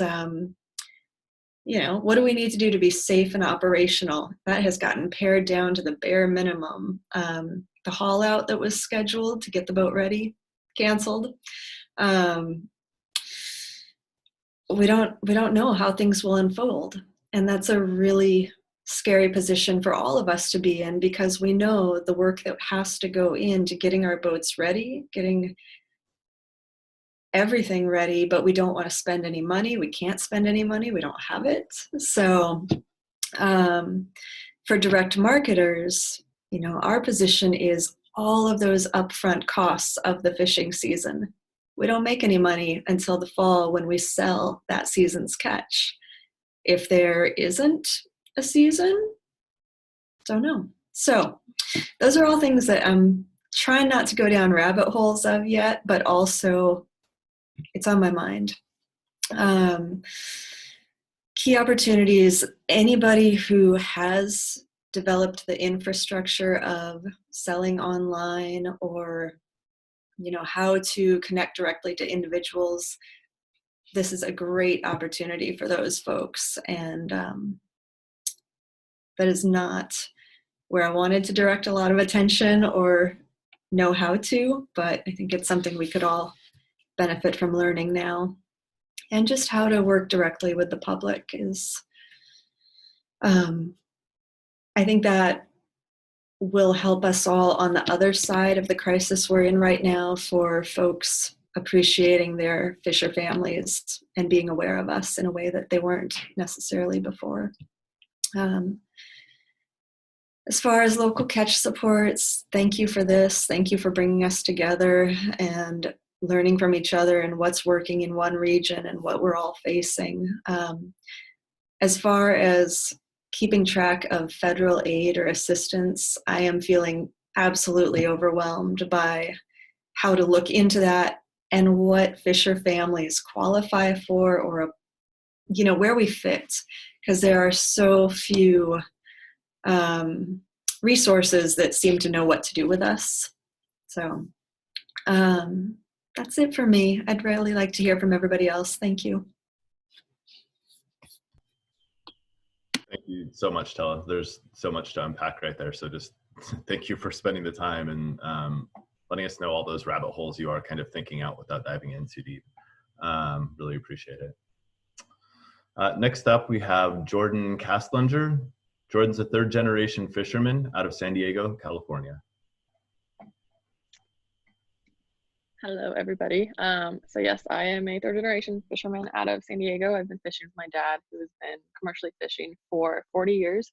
what do we need to do to be safe and operational? That has gotten pared down to the bare minimum. The haul out that was scheduled to get the boat ready, canceled. We don't know how things will unfold. And that's a really scary position for all of us to be in, because we know the work that has to go into getting our boats ready, getting everything ready, but we don't want to spend any money. We can't spend any money. We don't have it. So for direct marketers, our position is all of those upfront costs of the fishing season. We don't make any money until the fall when we sell that season's catch. If there isn't a season, don't know. So those are all things that I'm trying not to go down rabbit holes of yet, but also it's on my mind. Key opportunities, anybody who has developed the infrastructure of selling online or how to connect directly to individuals, this is a great opportunity for those folks. And that is not where I wanted to direct a lot of attention or know how to, but I think it's something we could all benefit from learning now. And just how to work directly with the public is, I think that will help us all on the other side of the crisis we're in right now, for folks appreciating their fisher families and being aware of us in a way that they weren't necessarily before. As far as local catch supports, thank you for this. Thank you for bringing us together and learning from each other and what's working in one region and what we're all facing. As far as keeping track of federal aid or assistance, I am feeling absolutely overwhelmed by how to look into that and what fisher families qualify for, or where we fit, because there are so few resources that seem to know what to do with us. So that's it for me. I'd really like to hear from everybody else. Thank you. Thank you so much, Tella. There's so much to unpack right there. So just thank you for spending the time and letting us know all those rabbit holes you are kind of thinking out without diving in too deep. Really appreciate it. Next up, we have Jordan Castlinger. Jordan's a third-generation fisherman out of San Diego, California. Hello, everybody. So yes, I am a third-generation fisherman out of San Diego. I've been fishing with my dad, who has been commercially fishing for 40 years.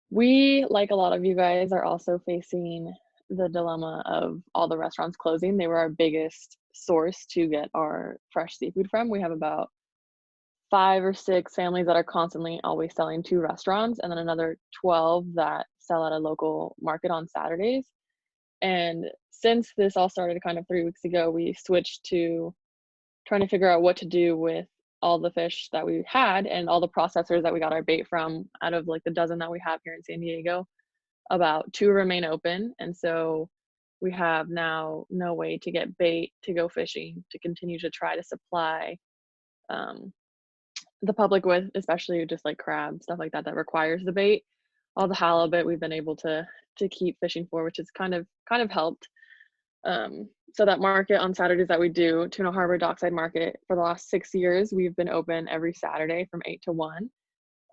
We, like a lot of you guys, are also facing the dilemma of all the restaurants closing. They were our biggest source to get our fresh seafood from. We have about 5 or 6 families that are constantly always selling to restaurants, and then another 12 that sell at a local market on Saturdays. And since this all started kind of 3 weeks ago, we switched to trying to figure out what to do with all the fish that we had and all the processors that we got our bait from. Out of like the dozen that we have here in San Diego, about 2 remain open. And so we have now no way to get bait to go fishing to continue to try to supply the public with, especially just like crab, stuff like that that requires the bait. All the halibut we've been able to keep fishing for, which has kind of helped. So that market on Saturdays that we do, Tuna Harbor Dockside Market, for the last 6 years, we've been open every Saturday from 8 to 1.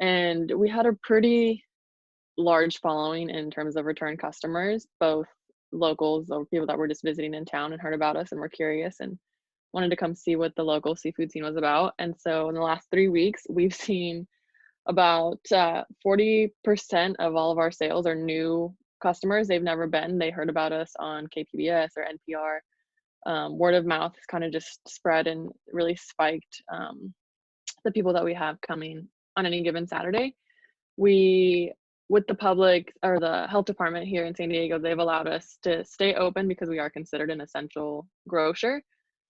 And we had a pretty large following in terms of return customers, both locals or people that were just visiting in town and heard about us and were curious and wanted to come see what the local seafood scene was about. And so in the last 3 weeks, we've seen about 40% of all of our sales are new customers. They've never been. They heard about us on KPBS or NPR. Word of mouth has kind of just spread and really spiked the people that we have coming on any given Saturday. We, with the public or the health department here in San Diego, they've allowed us to stay open because we are considered an essential grocer.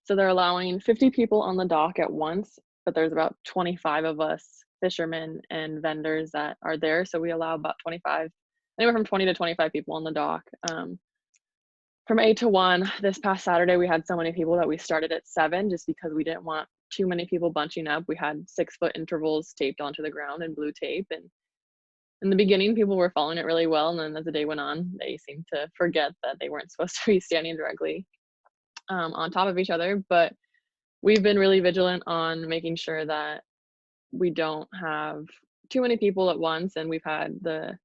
So they're allowing 50 people on the dock at once, but there's about 25 of us fishermen and vendors that are there. So we allow about anywhere from 20 to 25 people on the dock. From 8 to 1 this past Saturday, we had so many people that we started at 7 just because we didn't want too many people bunching up. We had 6-foot intervals taped onto the ground in blue tape. And in the beginning, people were following it really well. And then as the day went on, they seemed to forget that they weren't supposed to be standing directly on top of each other. But we've been really vigilant on making sure that we don't have too many people at once. And we've had the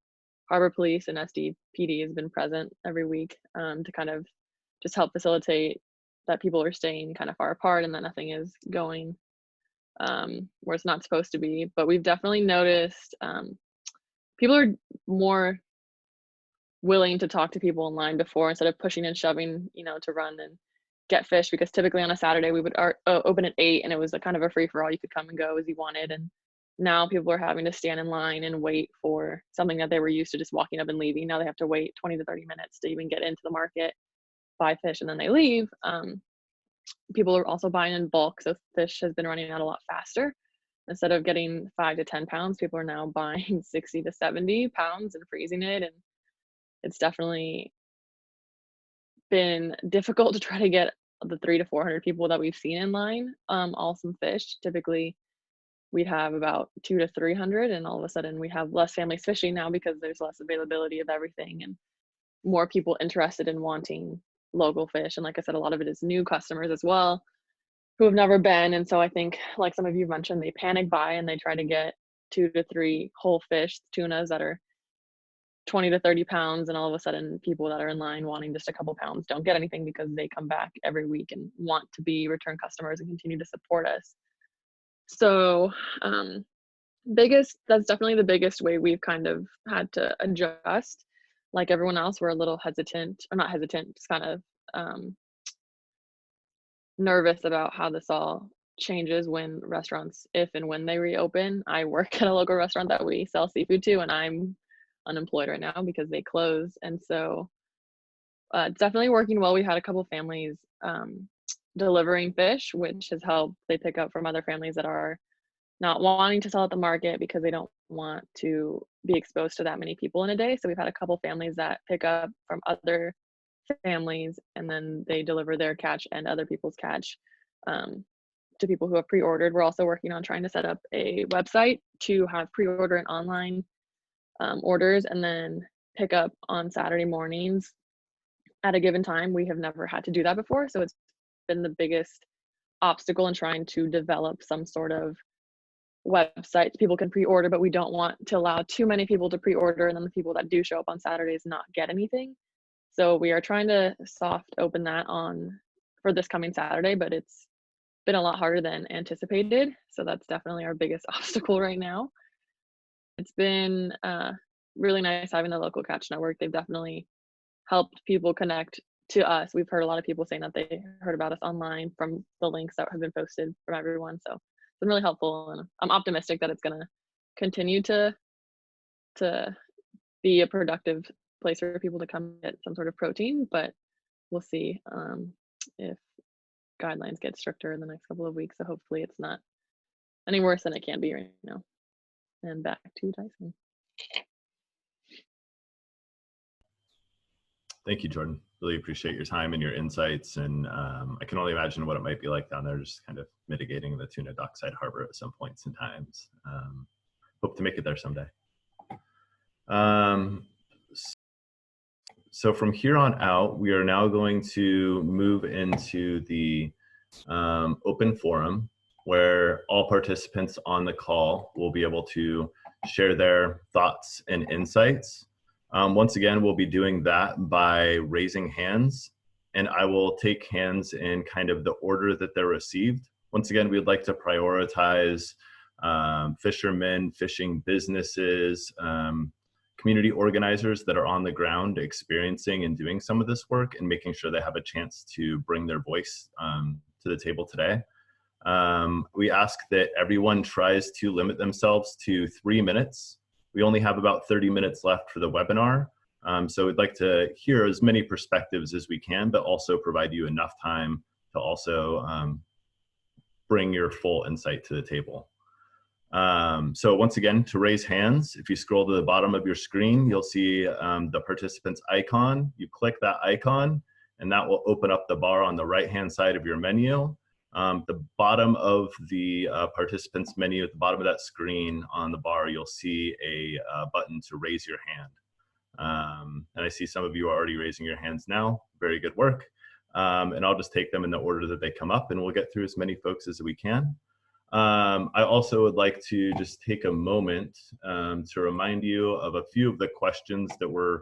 Harbor Police and SDPD has been present every week to kind of just help facilitate that people are staying kind of far apart and that nothing is going where it's not supposed to be. But we've definitely noticed people are more willing to talk to people in line before instead of pushing and shoving, to run and get fish, because typically on a Saturday we would open at 8 and it was a kind of a free-for-all. You could come and go as you wanted. And now people are having to stand in line and wait for something that they were used to just walking up and leaving. Now they have to wait 20 to 30 minutes to even get into the market, buy fish, and then they leave. People are also buying in bulk, so fish has been running out a lot faster. Instead of getting 5 to 10 pounds, people are now buying 60 to 70 pounds and freezing it. And it's definitely been difficult to try to get the 300 to 400 people that we've seen in line all some fish. Typically we'd have about 200 to 300, and all of a sudden we have less families fishing now because there's less availability of everything and more people interested in wanting local fish. And like I said, a lot of it is new customers as well who have never been. And so I think, like some of you mentioned, they panic buy and they try to get 2 to 3 whole fish tunas that are 20 to 30 pounds, and all of a sudden people that are in line wanting just a couple pounds don't get anything because they come back every week and want to be return customers and continue to support us. So that's definitely the biggest way we've kind of had to adjust. Like everyone else, we're a little hesitant, or not hesitant, just kind of nervous about how this all changes when restaurants, if and when they reopen. I work at a local restaurant that we sell seafood to, and I'm unemployed right now because they closed. And so it's definitely working well. We had a couple families delivering fish, which has helped. They pick up from other families that are not wanting to sell at the market because they don't want to be exposed to that many people in a day. So we've had a couple families that pick up from other families and then they deliver their catch and other people's catch to people who have pre-ordered. We're also working on trying to set up a website to have pre-order and online orders and then pick up on Saturday mornings at a given time. We have never had to do that before, so it's been the biggest obstacle in trying to develop some sort of website people can pre-order, but we don't want to allow too many people to pre-order and then the people that do show up on Saturdays not get anything. So we are trying to soft open that on for this coming Saturday, but it's been a lot harder than anticipated. So that's definitely our biggest obstacle right now. It's been really nice having the local catch network. They've definitely helped people connect to us. We've heard a lot of people saying that they heard about us online from the links that have been posted from everyone. So it's been really helpful, and I'm optimistic that it's going to continue to be a productive place for people to come get some sort of protein, but we'll see if guidelines get stricter in the next couple of weeks. So hopefully it's not any worse than it can be right now. And back to Tyson. Thank you, Jordan. Really appreciate your time and your insights. And I can only imagine what it might be like down there, just kind of mitigating the tuna dockside harbor at some points and times. Hope to make it there someday. So from here on out, we are now going to move into the open forum where all participants on the call will be able to share their thoughts and insights. Once again, we'll be doing that by raising hands, and I will take hands in kind of the order that they're received. Once again, we'd like to prioritize fishermen, fishing businesses, community organizers that are on the ground experiencing and doing some of this work and making sure they have a chance to bring their voice to the table today. We ask that everyone tries to limit themselves to 3 minutes. We only have about 30 minutes left for the webinar. So we'd like to hear as many perspectives as we can, but also provide you enough time to also bring your full insight to the table. So once again, to raise hands, if you scroll to the bottom of your screen, you'll see the participants icon. You click that icon, and that will open up the bar on the right-hand side of your menu. The bottom of the participants menu, at the bottom of that screen on the bar, you'll see a button to raise your hand. And I see some of you are already raising your hands now. Very good work. And I'll just take them in the order that they come up, and we'll get through as many folks as we can. I also would like to just take a moment to remind you of a few of the questions that we're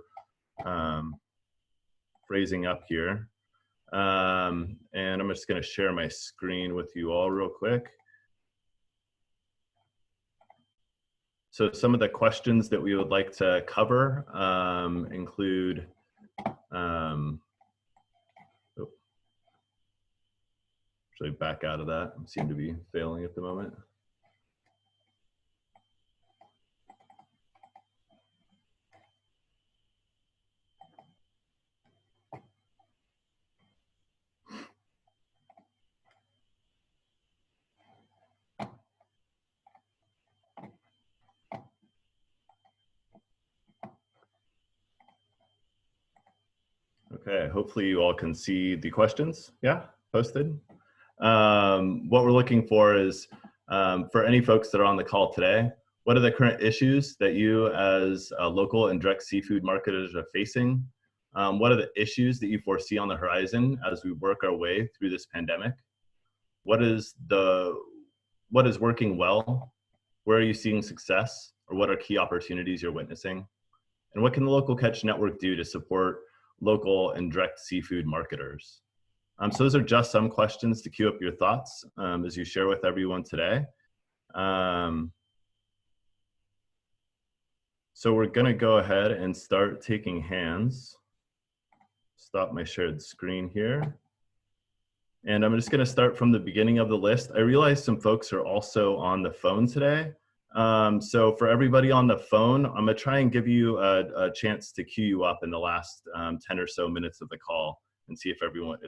raising up here. And I'm just going to share my screen with you all real quick. So some of the questions that we would like to cover include, actually back out of that, I seem to be failing at the moment. Okay, hopefully you all can see the questions, yeah, posted. What we're looking for is, for any folks that are on the call today, what are the current issues that you as local and direct seafood marketers are facing? What are the issues that you foresee on the horizon as we work our way through this pandemic? What is working well? Where are you seeing success? Or what are key opportunities you're witnessing? And what can the Local Catch Network do to support local and direct seafood marketers? So those are just some questions to queue up your thoughts as you share with everyone today. So we're gonna go ahead and start taking hands. Stop my shared screen here. And I'm just gonna start from the beginning of the list. I realize some folks are also on the phone today. So for everybody on the phone, I'm gonna try and give you a chance to queue you up in the last 10 or so minutes of the call and see if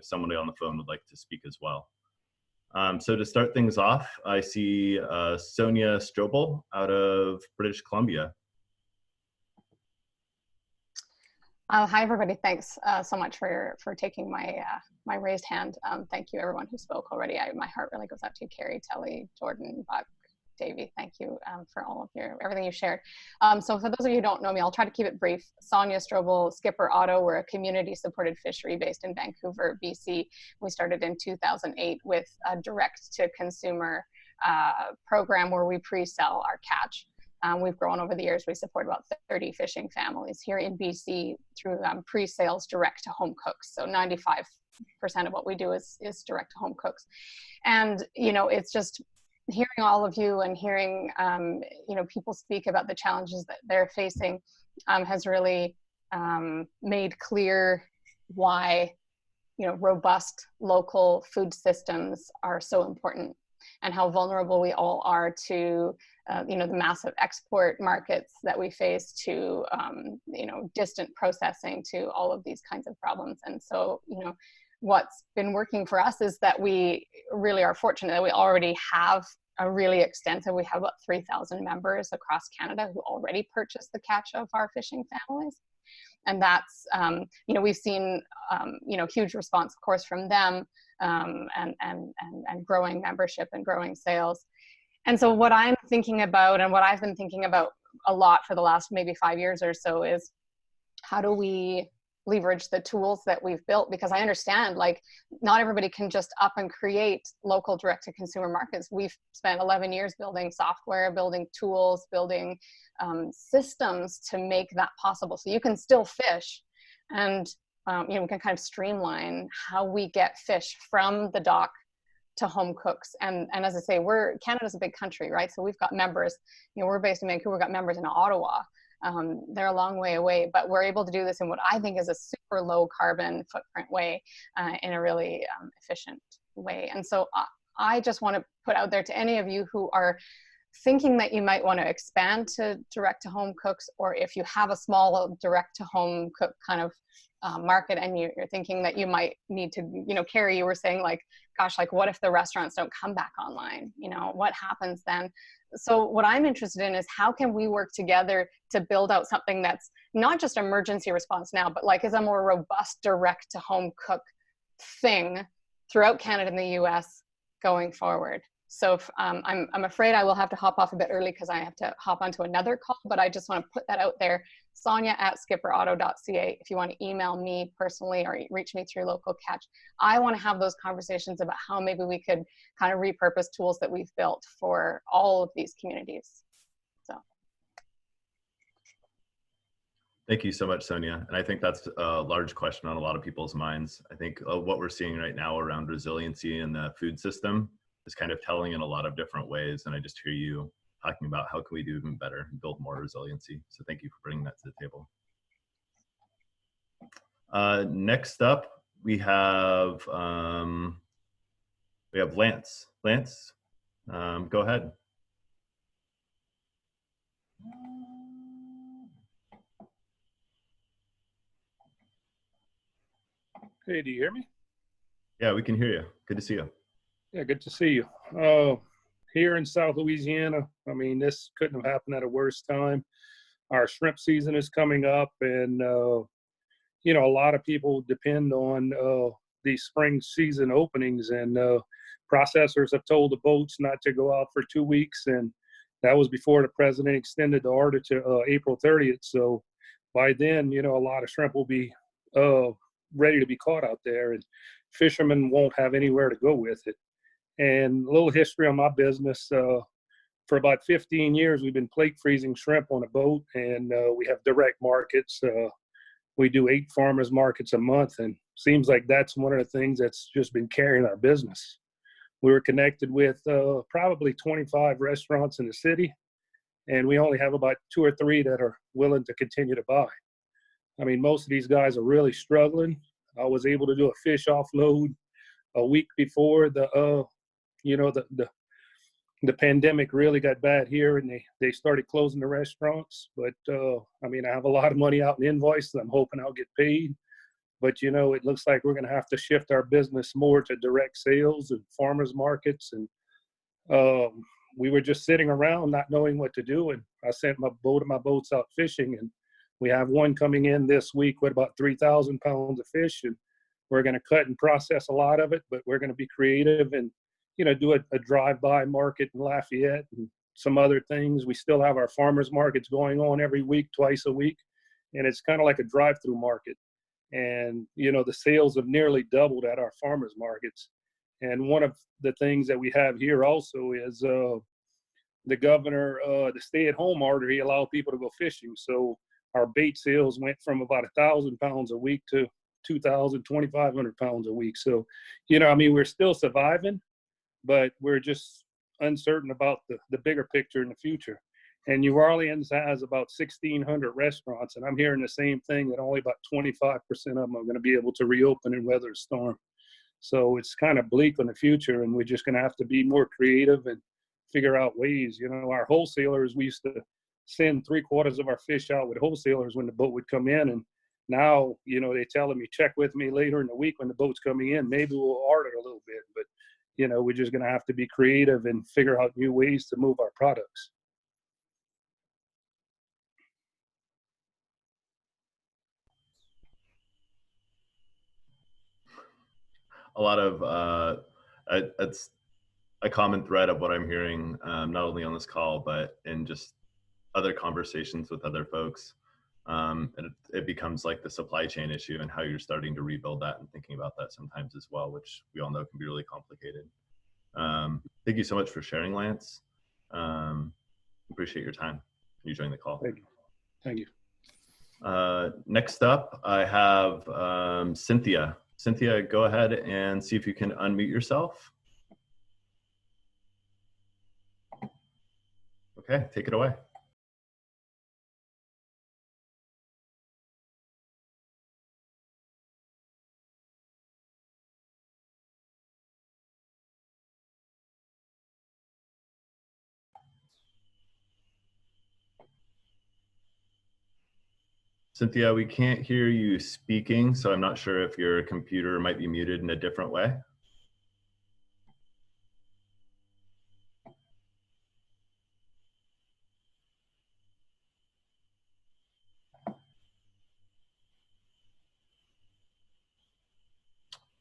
somebody on the phone would like to speak as well. So to start things off, I see Sonia Strobel out of British Columbia. Hi, everybody. Thanks so much for taking my raised hand. Thank you, everyone who spoke already. My heart really goes out to you, Carrie, Telly, Jordan, Buck, Davey. Thank you for all of everything you shared. So for those of you who don't know me, I'll try to keep it brief. Sonia Strobel, Skipper Auto. We're a community-supported fishery based in Vancouver, BC. We started in 2008 with a direct-to-consumer program where we pre-sell our catch. We've grown over the years. We support about 30 fishing families here in BC through pre-sales direct to home cooks. So 95% of what we do is direct to home cooks. And, it's just hearing all of you and hearing, people speak about the challenges that they're facing has really made clear why, robust local food systems are so important, and how vulnerable we all are to, the massive export markets that we face, to, distant processing, to all of these kinds of problems. And so, what's been working for us is that we really are fortunate that we already have a really extensive, we have about 3,000 members across Canada who already purchase the catch of our fishing families. And that's, we've seen, huge response, of course, from them, and growing membership and growing sales. And so what I'm thinking about, and what I've been thinking about a lot for the last maybe 5 years or so, is how do we leverage the tools that we've built? Because I understand, like, not everybody can just up and create local direct-to-consumer markets. We've spent 11 years building software, building tools, building systems to make that possible. So you can still fish, and we can kind of streamline how we get fish from the dock to home cooks. And as I say, Canada's a big country, right? So we've got members, we're based in Vancouver, we've got members in Ottawa. They're a long way away, but we're able to do this in what I think is a super low carbon footprint way, in a really efficient way. And so I just want to put out there to any of you who are thinking that you might want to expand to direct to home cooks, or if you have a small direct to home cook kind of market, and you're thinking that you might need to, Carrie, you were saying, like, gosh, like, what if the restaurants don't come back online? What happens then? So what I'm interested in is how can we work together to build out something that's not just emergency response now, but like is a more robust direct to home cook thing throughout Canada and the US going forward. So I'm afraid I will have to hop off a bit early because I have to hop onto another call, but I just want to put that out there. Sonia@skipperauto.ca if you want to email me personally or reach me through local catch. I want to have those conversations about how maybe we could kind of repurpose tools that we've built for all of these communities. So. Thank you so much, Sonia. And I think that's a large question on a lot of people's minds. I think what we're seeing right now around resiliency in the food system is kind of telling in a lot of different ways. And I just hear you talking about how can we do even better and build more resiliency. So thank you for bringing that to the table. Next up, we have Lance. Lance, go ahead. Hey, do you hear me? Yeah, we can hear you. Good to see you. Yeah, good to see you. Here in South Louisiana, I mean, this couldn't have happened at a worse time. Our shrimp season is coming up, and a lot of people depend on these spring season openings, and processors have told the boats not to go out for 2 weeks, and that was before the president extended the order to April 30th. So by then, a lot of shrimp will be ready to be caught out there, and fishermen won't have anywhere to go with it. And a little history on my business. For about 15 years, we've been plate freezing shrimp on a boat, and we have direct markets. We do 8 farmers markets a month, and seems like that's one of the things that's just been carrying our business. We were connected with probably 25 restaurants in the city, and we only have about 2 or 3 that are willing to continue to buy. I mean, most of these guys are really struggling. I was able to do a fish offload a week before the pandemic really got bad here, and they started closing the restaurants. But I mean, I have a lot of money out in invoices. I'm hoping I'll get paid. But, you know, it looks like we're going to have to shift our business more to direct sales and farmers markets. And we were just sitting around not knowing what to do. And I sent both of my boats out fishing, and we have one coming in this week with about 3,000 pounds of fish. And we're going to cut and process a lot of it, but we're going to be creative and, you know, do a drive-by market in Lafayette and some other things. We still have our farmers markets going on every week, twice a week. And it's kind of like a drive-through market. And, you know, the sales have nearly doubled at our farmers markets. And one of the things that we have here also is the governor, the stay-at-home order, he allowed people to go fishing. So our bait sales went from about 1,000 pounds a week to 2,000, 2,500 pounds a week. So, you know, I mean, we're still surviving, but we're just uncertain about the bigger picture in the future. And New Orleans has about 1,600 restaurants, and I'm hearing the same thing, that only about 25% of them are going to be able to reopen and weather a storm. So it's kind of bleak on the future, and we're just going to have to be more creative and figure out ways. You know, our wholesalers, we used to send 3/4 of our fish out with wholesalers when the boat would come in, and now, you know, they're telling me, check with me later in the week when the boat's coming in. Maybe we'll order a little bit, but, you know, we're just going to have to be creative and figure out new ways to move our products. A lot of it's a common thread of what I'm hearing, not only on this call, but in just other conversations with other folks. And it becomes like the supply chain issue and how you're starting to rebuild that and thinking about that sometimes as well, which we all know can be really complicated. Thank you so much for sharing, Lance. Appreciate your time. You joined the call. Thank you. Thank you. Next up, I have Cynthia. Cynthia, go ahead and see if you can unmute yourself. Okay, take it away. Cynthia, we can't hear you speaking, so I'm not sure if your computer might be muted in a different way.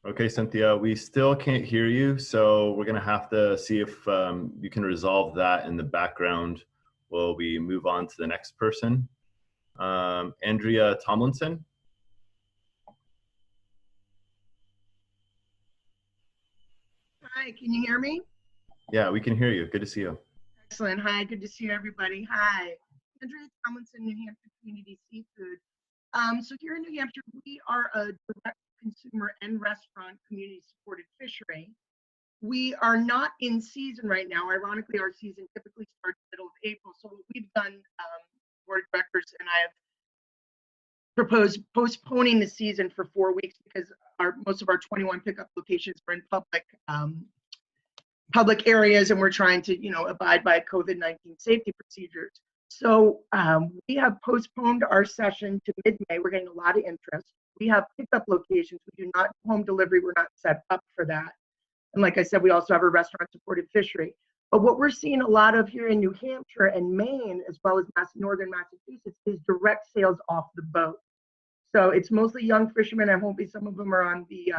Okay, Cynthia, we still can't hear you, so we're going to have to see if you can resolve that in the background while we move on to the next person. Andrea Tomlinson. Hi, can you hear me? Yeah, we can hear you. Good to see you. Excellent. Hi, good to see everybody. Hi, Andrea Tomlinson, New Hampshire Community Seafood. So here in New Hampshire, we are a direct consumer and restaurant community supported fishery. We are not in season right now. Ironically, our season typically starts middle of April. So what we've done, board of directors and I have proposed postponing the season for 4 weeks because most of our 21 pickup locations are in public areas, and we're trying to, you know, abide by COVID-19 safety procedures. So we have postponed our session to mid-May. We're getting a lot of interest. We have pickup locations. We do not home delivery. We're not set up for that. And like I said, we also have a restaurant supported fishery. But what we're seeing a lot of here in New Hampshire and Maine, as well as northern Massachusetts, is direct sales off the boat. So it's mostly young fishermen. I'm hoping some of them are on the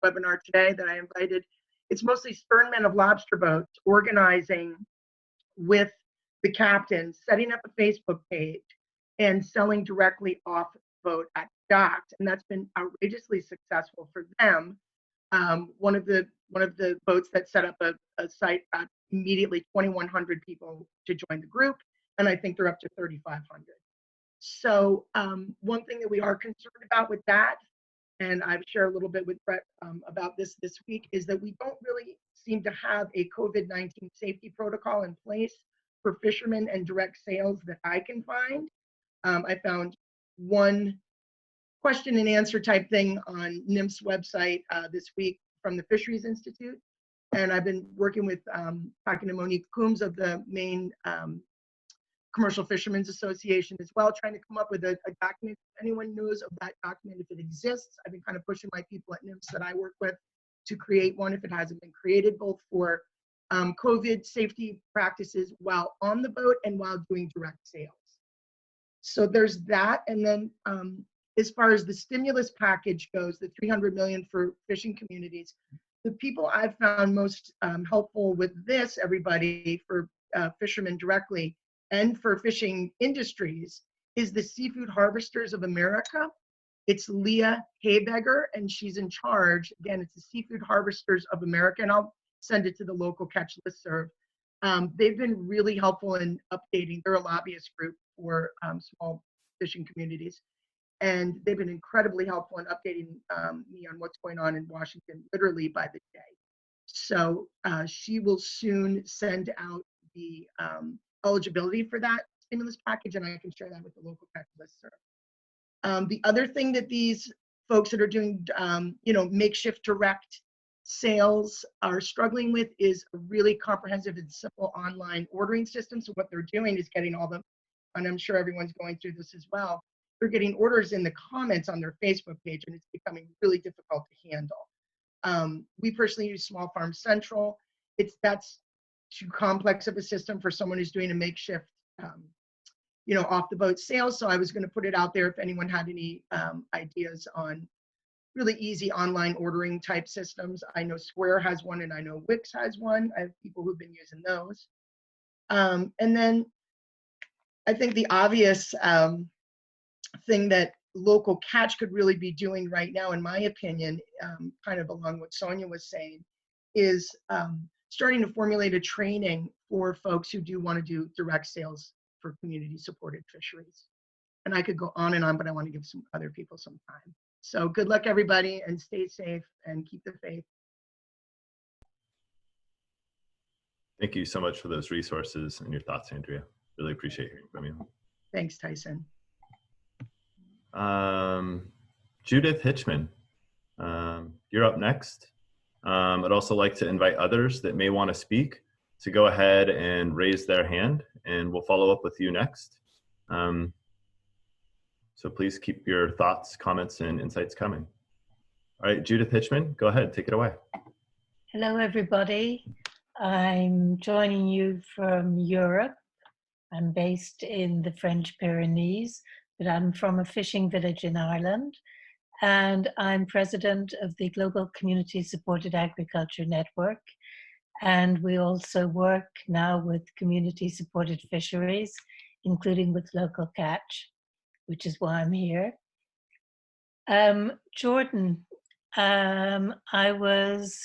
webinar today that I invited. It's mostly sternmen of lobster boats organizing with the captain, setting up a Facebook page and selling directly off boat at docks. And that's been outrageously successful for them. One of the boats that set up a site got immediately 2,100 people to join the group. And I think they're up to 3,500. So one thing that we are concerned about with that, and I've shared a little bit with Brett about this week, is that we don't really seem to have a COVID-19 safety protocol in place for fishermen and direct sales that I can find. I found one question and answer type thing on NIMS website this week from the Fisheries Institute. And I've been working with talking to Monique Coombs of the Maine Commercial Fishermen's Association as well, trying to come up with a document. If anyone knows of that document, if it exists, I've been kind of pushing my people at NIMS that I work with to create one if it hasn't been created, both for COVID safety practices while on the boat and while doing direct sales. So there's that. And then as far as the stimulus package goes, the $300 million for fishing communities, the people I've found most helpful with this, everybody, for fishermen directly and for fishing industries, is the Seafood Harvesters of America. It's Leah Haybegger, and she's in charge. Again, it's the Seafood Harvesters of America, and I'll send it to the local catch listserv. They've been really helpful in updating. They're a lobbyist group for small fishing communities, and they've been incredibly helpful in updating me on what's going on in Washington, literally by the day. So she will soon send out the eligibility for that stimulus package, and I can share that with the local catch listserv. The other thing that these folks that are doing, makeshift direct sales are struggling with is a really comprehensive and simple online ordering system. So what they're doing is getting all them, and I'm sure everyone's going through this as well. They're getting orders in the comments on their Facebook page, and it's becoming really difficult to handle. We personally use Small Farm Central. That's too complex of a system for someone who's doing a makeshift, off the boat sales. So I was going to put it out there if anyone had any ideas on really easy online ordering type systems. I know Square has one, and I know Wix has one. I have people who've been using those. And then I think the obvious thing that local catch could really be doing right now, in my opinion, kind of along what Sonia was saying, is starting to formulate a training for folks who do want to do direct sales for community supported fisheries. And I could go on and on, but I want to give some other people some time. So good luck, everybody, and stay safe and keep the faith. Thank you so much for those resources and your thoughts, Andrea. Really appreciate hearing from you. Thanks, Tyson. Judith Hitchman, you're up next. I'd also like to invite others that may want to speak to go ahead and raise their hand, and we'll follow up with you next. So please keep your thoughts, comments, and insights coming. All right, Judith Hitchman, go ahead, take it away. Hello, everybody. I'm joining you from Europe. I'm based in the French Pyrenees, but I'm from a fishing village in Ireland. And I'm president of the Global Community Supported Agriculture Network. And we also work now with community supported fisheries, including with local catch, which is why I'm here. Jordan, I was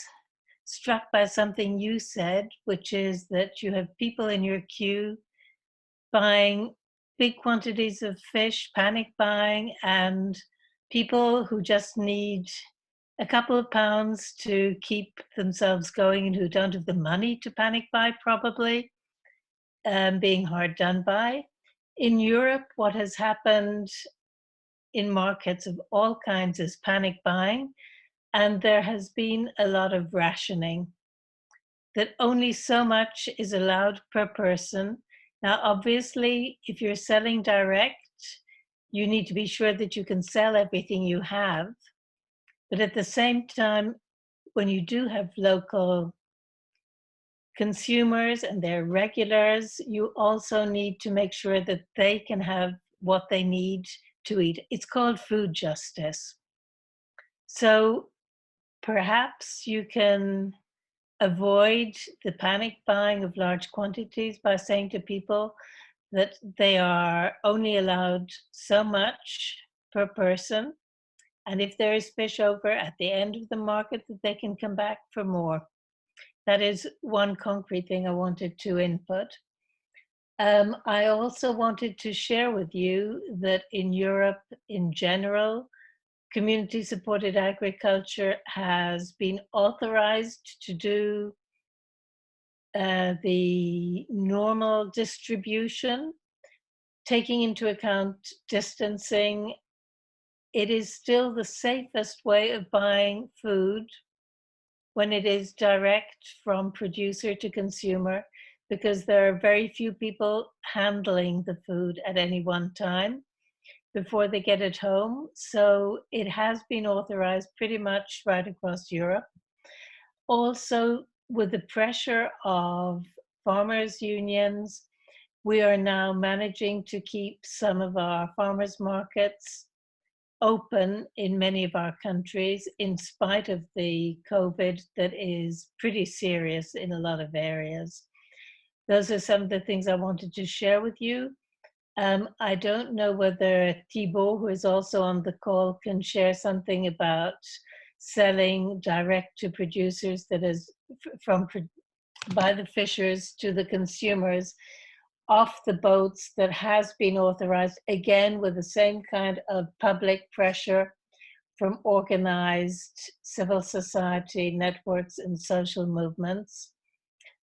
struck by something you said, which is that you have people in your queue buying big quantities of fish, panic buying, and people who just need a couple of pounds to keep themselves going and who don't have the money to panic buy, probably, being hard done by. In Europe, what has happened in markets of all kinds is panic buying, and there has been a lot of rationing, that only so much is allowed per person. Now, obviously, if you're selling direct, you need to be sure that you can sell everything you have. But at the same time, when you do have local consumers and they're regulars, you also need to make sure that they can have what they need to eat. It's called food justice. So perhaps you can avoid the panic buying of large quantities by saying to people that they are only allowed so much per person. And if there is fish over at the end of the market, that they can come back for more. That is one concrete thing I wanted to input. I also wanted to share with you that in Europe in general, community supported agriculture has been authorized to do the normal distribution, taking into account distancing. It is still the safest way of buying food when it is direct from producer to consumer. because there are very few people handling the food at any one time before they get it home. So it has been authorized pretty much right across Europe. Also, with the pressure of farmers' unions, we are now managing to keep some of our farmers' markets open in many of our countries in spite of the COVID that is pretty serious in a lot of areas. Those are some of the things I wanted to share with you. I don't know whether Thibault, who is also on the call, can share something about selling direct to producers, that is by the fishers to the consumers off the boats, that has been authorized, again with the same kind of public pressure from organized civil society networks and social movements.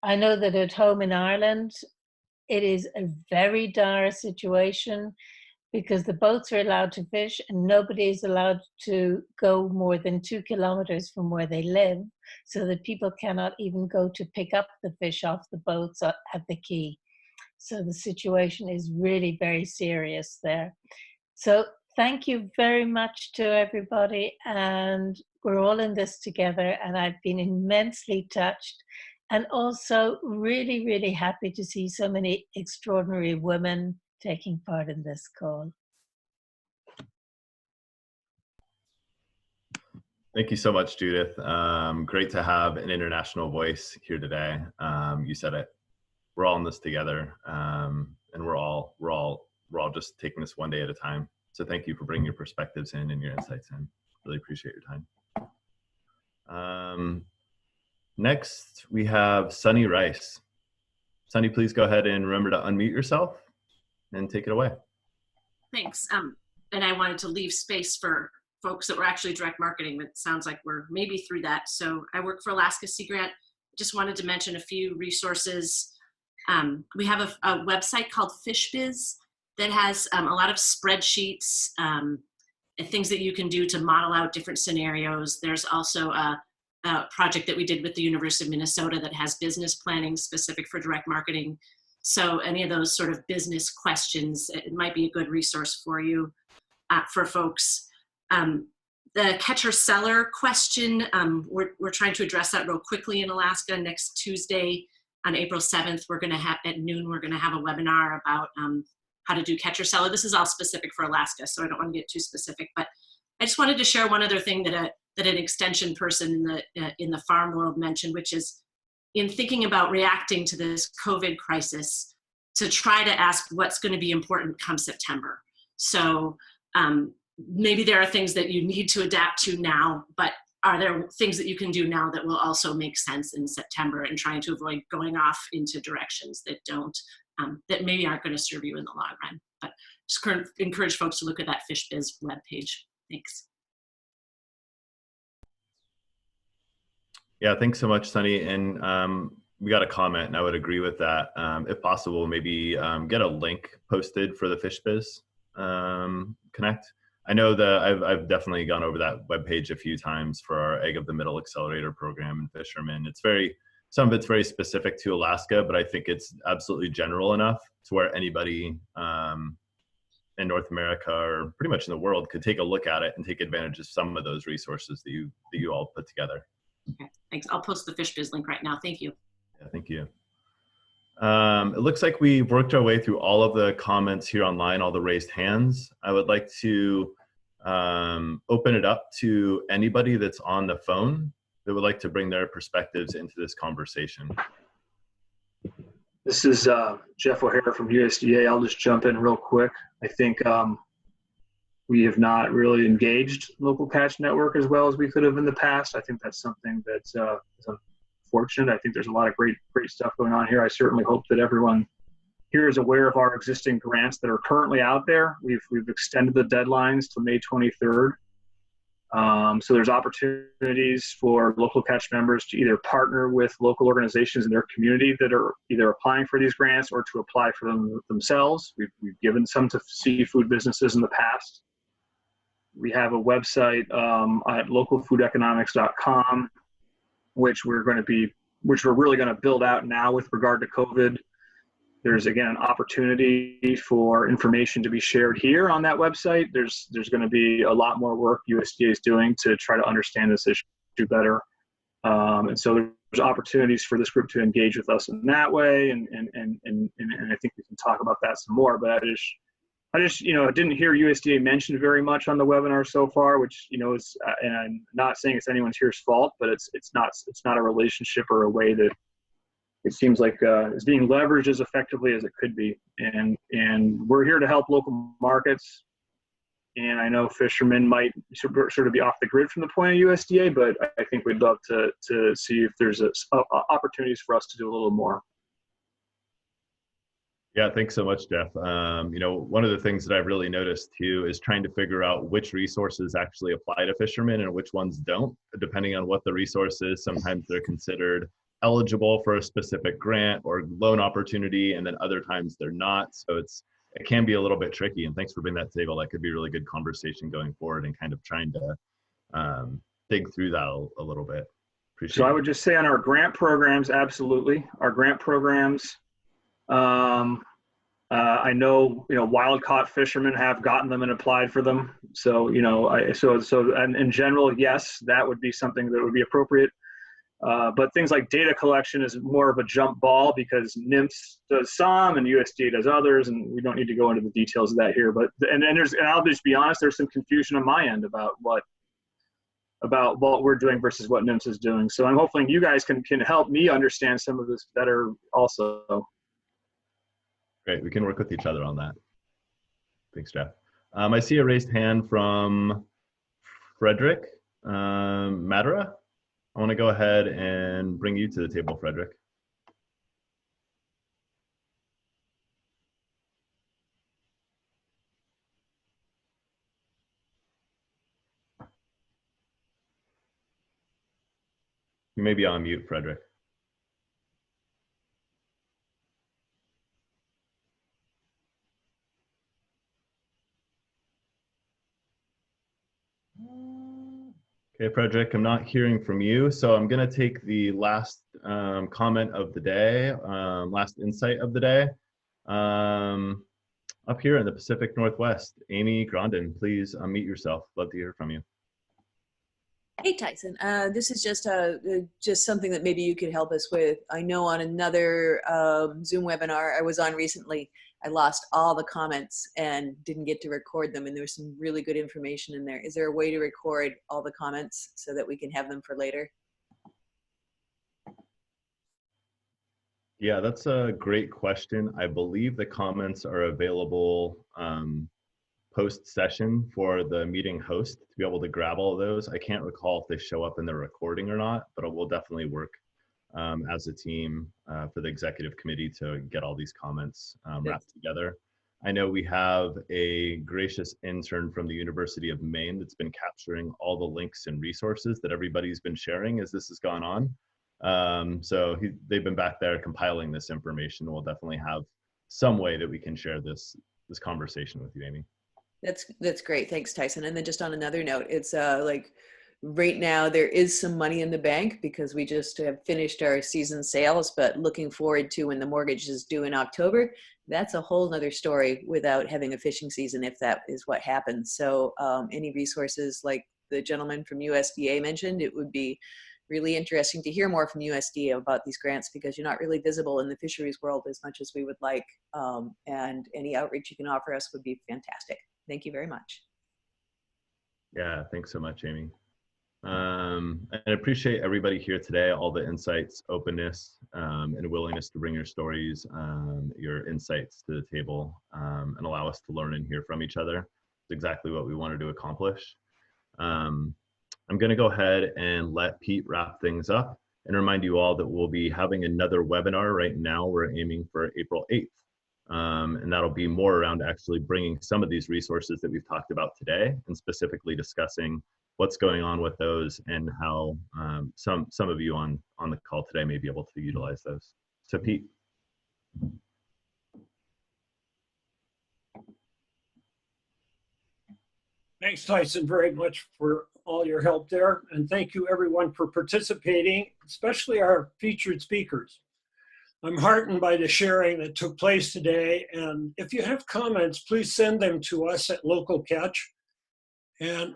I know that at home in Ireland, it is a very dire situation because the boats are allowed to fish and nobody is allowed to go more than 2 kilometers from where they live, so that people cannot even go to pick up the fish off the boats at the quay. So the situation is really very serious there. So thank you very much to everybody, and we're all in this together, and I've been immensely touched and also really, really happy to see so many extraordinary women taking part in this call. Thank you so much, Judith. Great to have an international voice here today. You said it. We're all in this together, and we're all just taking this one day at a time. So thank you for bringing your perspectives in and your insights in. Really appreciate your time. Next, we have Sunny Rice. Sunny, please go ahead and remember to unmute yourself and take it away. Thanks. And I wanted to leave space for folks that were actually direct marketing, but it sounds like we're maybe through that. So I work for Alaska Sea Grant. Just wanted to mention a few resources. We have a website called FishBiz that has a lot of spreadsheets and things that you can do to model out different scenarios. There's also a project that we did with the University of Minnesota that has business planning specific for direct marketing. So any of those sort of business questions, it might be a good resource for you, for folks. The catcher-seller question, we're trying to address that real quickly in Alaska. Next Tuesday on April 7th, we're going to have, at noon, we're going to have a webinar about how to do catcher-seller. This is all specific for Alaska, so I don't want to get too specific, but I just wanted to share one other thing that an extension person in the farm world mentioned, which is in thinking about reacting to this COVID crisis, to try to ask what's going to be important come September. So maybe there are things that you need to adapt to now, but are there things that you can do now that will also make sense in September, and trying to avoid going off into directions that don't, that maybe aren't going to serve you in the long run. But just encourage folks to look at that FishBiz webpage. Thanks. Yeah, thanks so much, Sunny. And we got a comment, and I would agree with that. If possible, maybe get a link posted for the FishBiz Connect. I know that I've definitely gone over that webpage a few times for our Egg of the Middle Accelerator program and fishermen. It's some of it's very specific to Alaska, but I think it's absolutely general enough to where anybody in North America or pretty much in the world could take a look at it and take advantage of some of those resources that you all put together. Okay, thanks. I'll post the FishBiz link right now. Thank you. Yeah, thank you. It looks like we've worked our way through all of the comments here online, all the raised hands. I would like to open it up to anybody that's on the phone that would like to bring their perspectives into this conversation. This is Jeff O'Hara from USDA. I'll just jump in real quick. I think we have not really engaged local catch network as well as we could have in the past. I think that's something that's unfortunate. I think there's a lot of great stuff going on here. I certainly hope that everyone here is aware of our existing grants that are currently out there. We've extended the deadlines to May 23rd. So there's opportunities for local catch members to either partner with local organizations in their community that are either applying for these grants or to apply for them themselves. We've given some to seafood businesses in the past. We have a website at localfoodeconomics.com, which we're going to be which we're really going to build out now with regard to COVID. There's again an opportunity for information to be shared here on that website. There's going to be a lot more work USDA is doing to try to understand this issue better. And so there's opportunities for this group to engage with us in that way. And I think we can talk about that some more, but I just, didn't hear USDA mentioned very much on the webinar so far, which, is, and I'm not saying it's anyone here's fault, but it's not a relationship or a way that it seems like is being leveraged as effectively as it could be. And we're here to help local markets. And I know fishermen might sort of be off the grid from the point of USDA, but I think we'd love to see if there's opportunities for us to do a little more. Yeah, thanks so much, Jeff. One of the things that I've really noticed too is trying to figure out which resources actually apply to fishermen and which ones don't, depending on what the resource is. Sometimes they're considered eligible for a specific grant or loan opportunity, and then other times they're not. So it can be a little bit tricky. And thanks for bringing that to the table. That could be a really good conversation going forward and kind of trying to dig through that a little bit. Appreciate So it. I would just say on our grant programs, absolutely. Our grant programs, I know, wild caught fishermen have gotten them and applied for them. So, and in general, yes, that would be something that would be appropriate. But things like data collection is more of a jump ball because NIMS does some and USDA does others, and we don't need to go into the details of that here. But and I'll just be honest, there's some confusion on my end about what we're doing versus what NIMS is doing. So I'm hoping you guys can help me understand some of this better also. Great, we can work with each other on that. Thanks, Jeff. I see a raised hand from Frederick Madera. I want to go ahead and bring you to the table, Frederick. You may be on mute, Frederick. Okay, Frederick, I'm not hearing from you, so I'm going to take the last comment of the day, last insight of the day. Up here in the Pacific Northwest, Amy Grondin, please unmute yourself. Love to hear from you. Hey, Tyson. This is just something that maybe you could help us with. I know on another Zoom webinar I was on recently, I lost all the comments and didn't get to record them, and there was some really good information in there. Is there a way to record all the comments so that we can have them for later? Yeah, that's a great question. I believe the comments are available post-session for the meeting host to be able to grab all of those. I can't recall if they show up in the recording or not, but we'll definitely work as a team for the executive committee to get all these comments wrapped together. I know we have a gracious intern from the University of Maine that's been capturing all the links and resources that everybody's been sharing as this has gone on. So they've been back there compiling this information. We'll definitely have some way that we can share this conversation with you, Amy. That's great. Thanks, Tyson. And then just on another note, it's like right now there is some money in the bank because we just have finished our season sales, but looking forward to when the mortgage is due in October, that's a whole nother story without having a fishing season if that is what happens. So any resources like the gentleman from USDA mentioned, it would be really interesting to hear more from USDA about these grants because you're not really visible in the fisheries world as much as we would like. And any outreach you can offer us would be fantastic. Thank you very much. Yeah, thanks so much, Amy. And I appreciate everybody here today, all the insights, openness, and willingness to bring your stories, your insights to the table, and allow us to learn and hear from each other. It's exactly what we wanted to accomplish. I'm going to go ahead and let Pete wrap things up and remind you all that we'll be having another webinar. Right now, we're aiming for April 8th. And that'll be more around actually bringing some of these resources that we've talked about today and specifically discussing what's going on with those and how some of you on the call today may be able to utilize those. So Pete. Thanks, Tyson, very much for all your help there. And thank you everyone for participating, especially our featured speakers. I'm heartened by the sharing that took place today. And if you have comments, please send them to us at Local Catch. And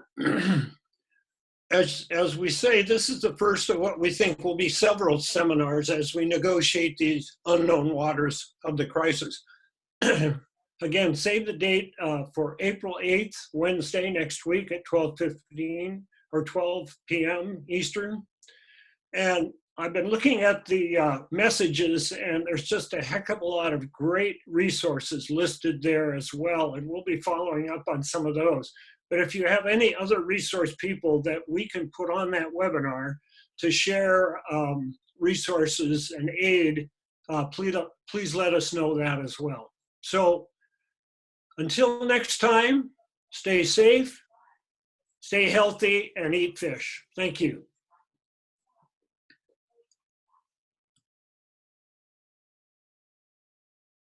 as we say, this is the first of what we think will be several seminars as we negotiate these unknown waters of the crisis. Again, save the date for April 8th, Wednesday next week at 12:15 or 12 p.m. Eastern. And I've been looking at the messages, and there's just a heck of a lot of great resources listed there as well. And we'll be following up on some of those. But if you have any other resource people that we can put on that webinar to share resources and aid, please let us know that as well. So until next time, stay safe, stay healthy, and eat fish. Thank you.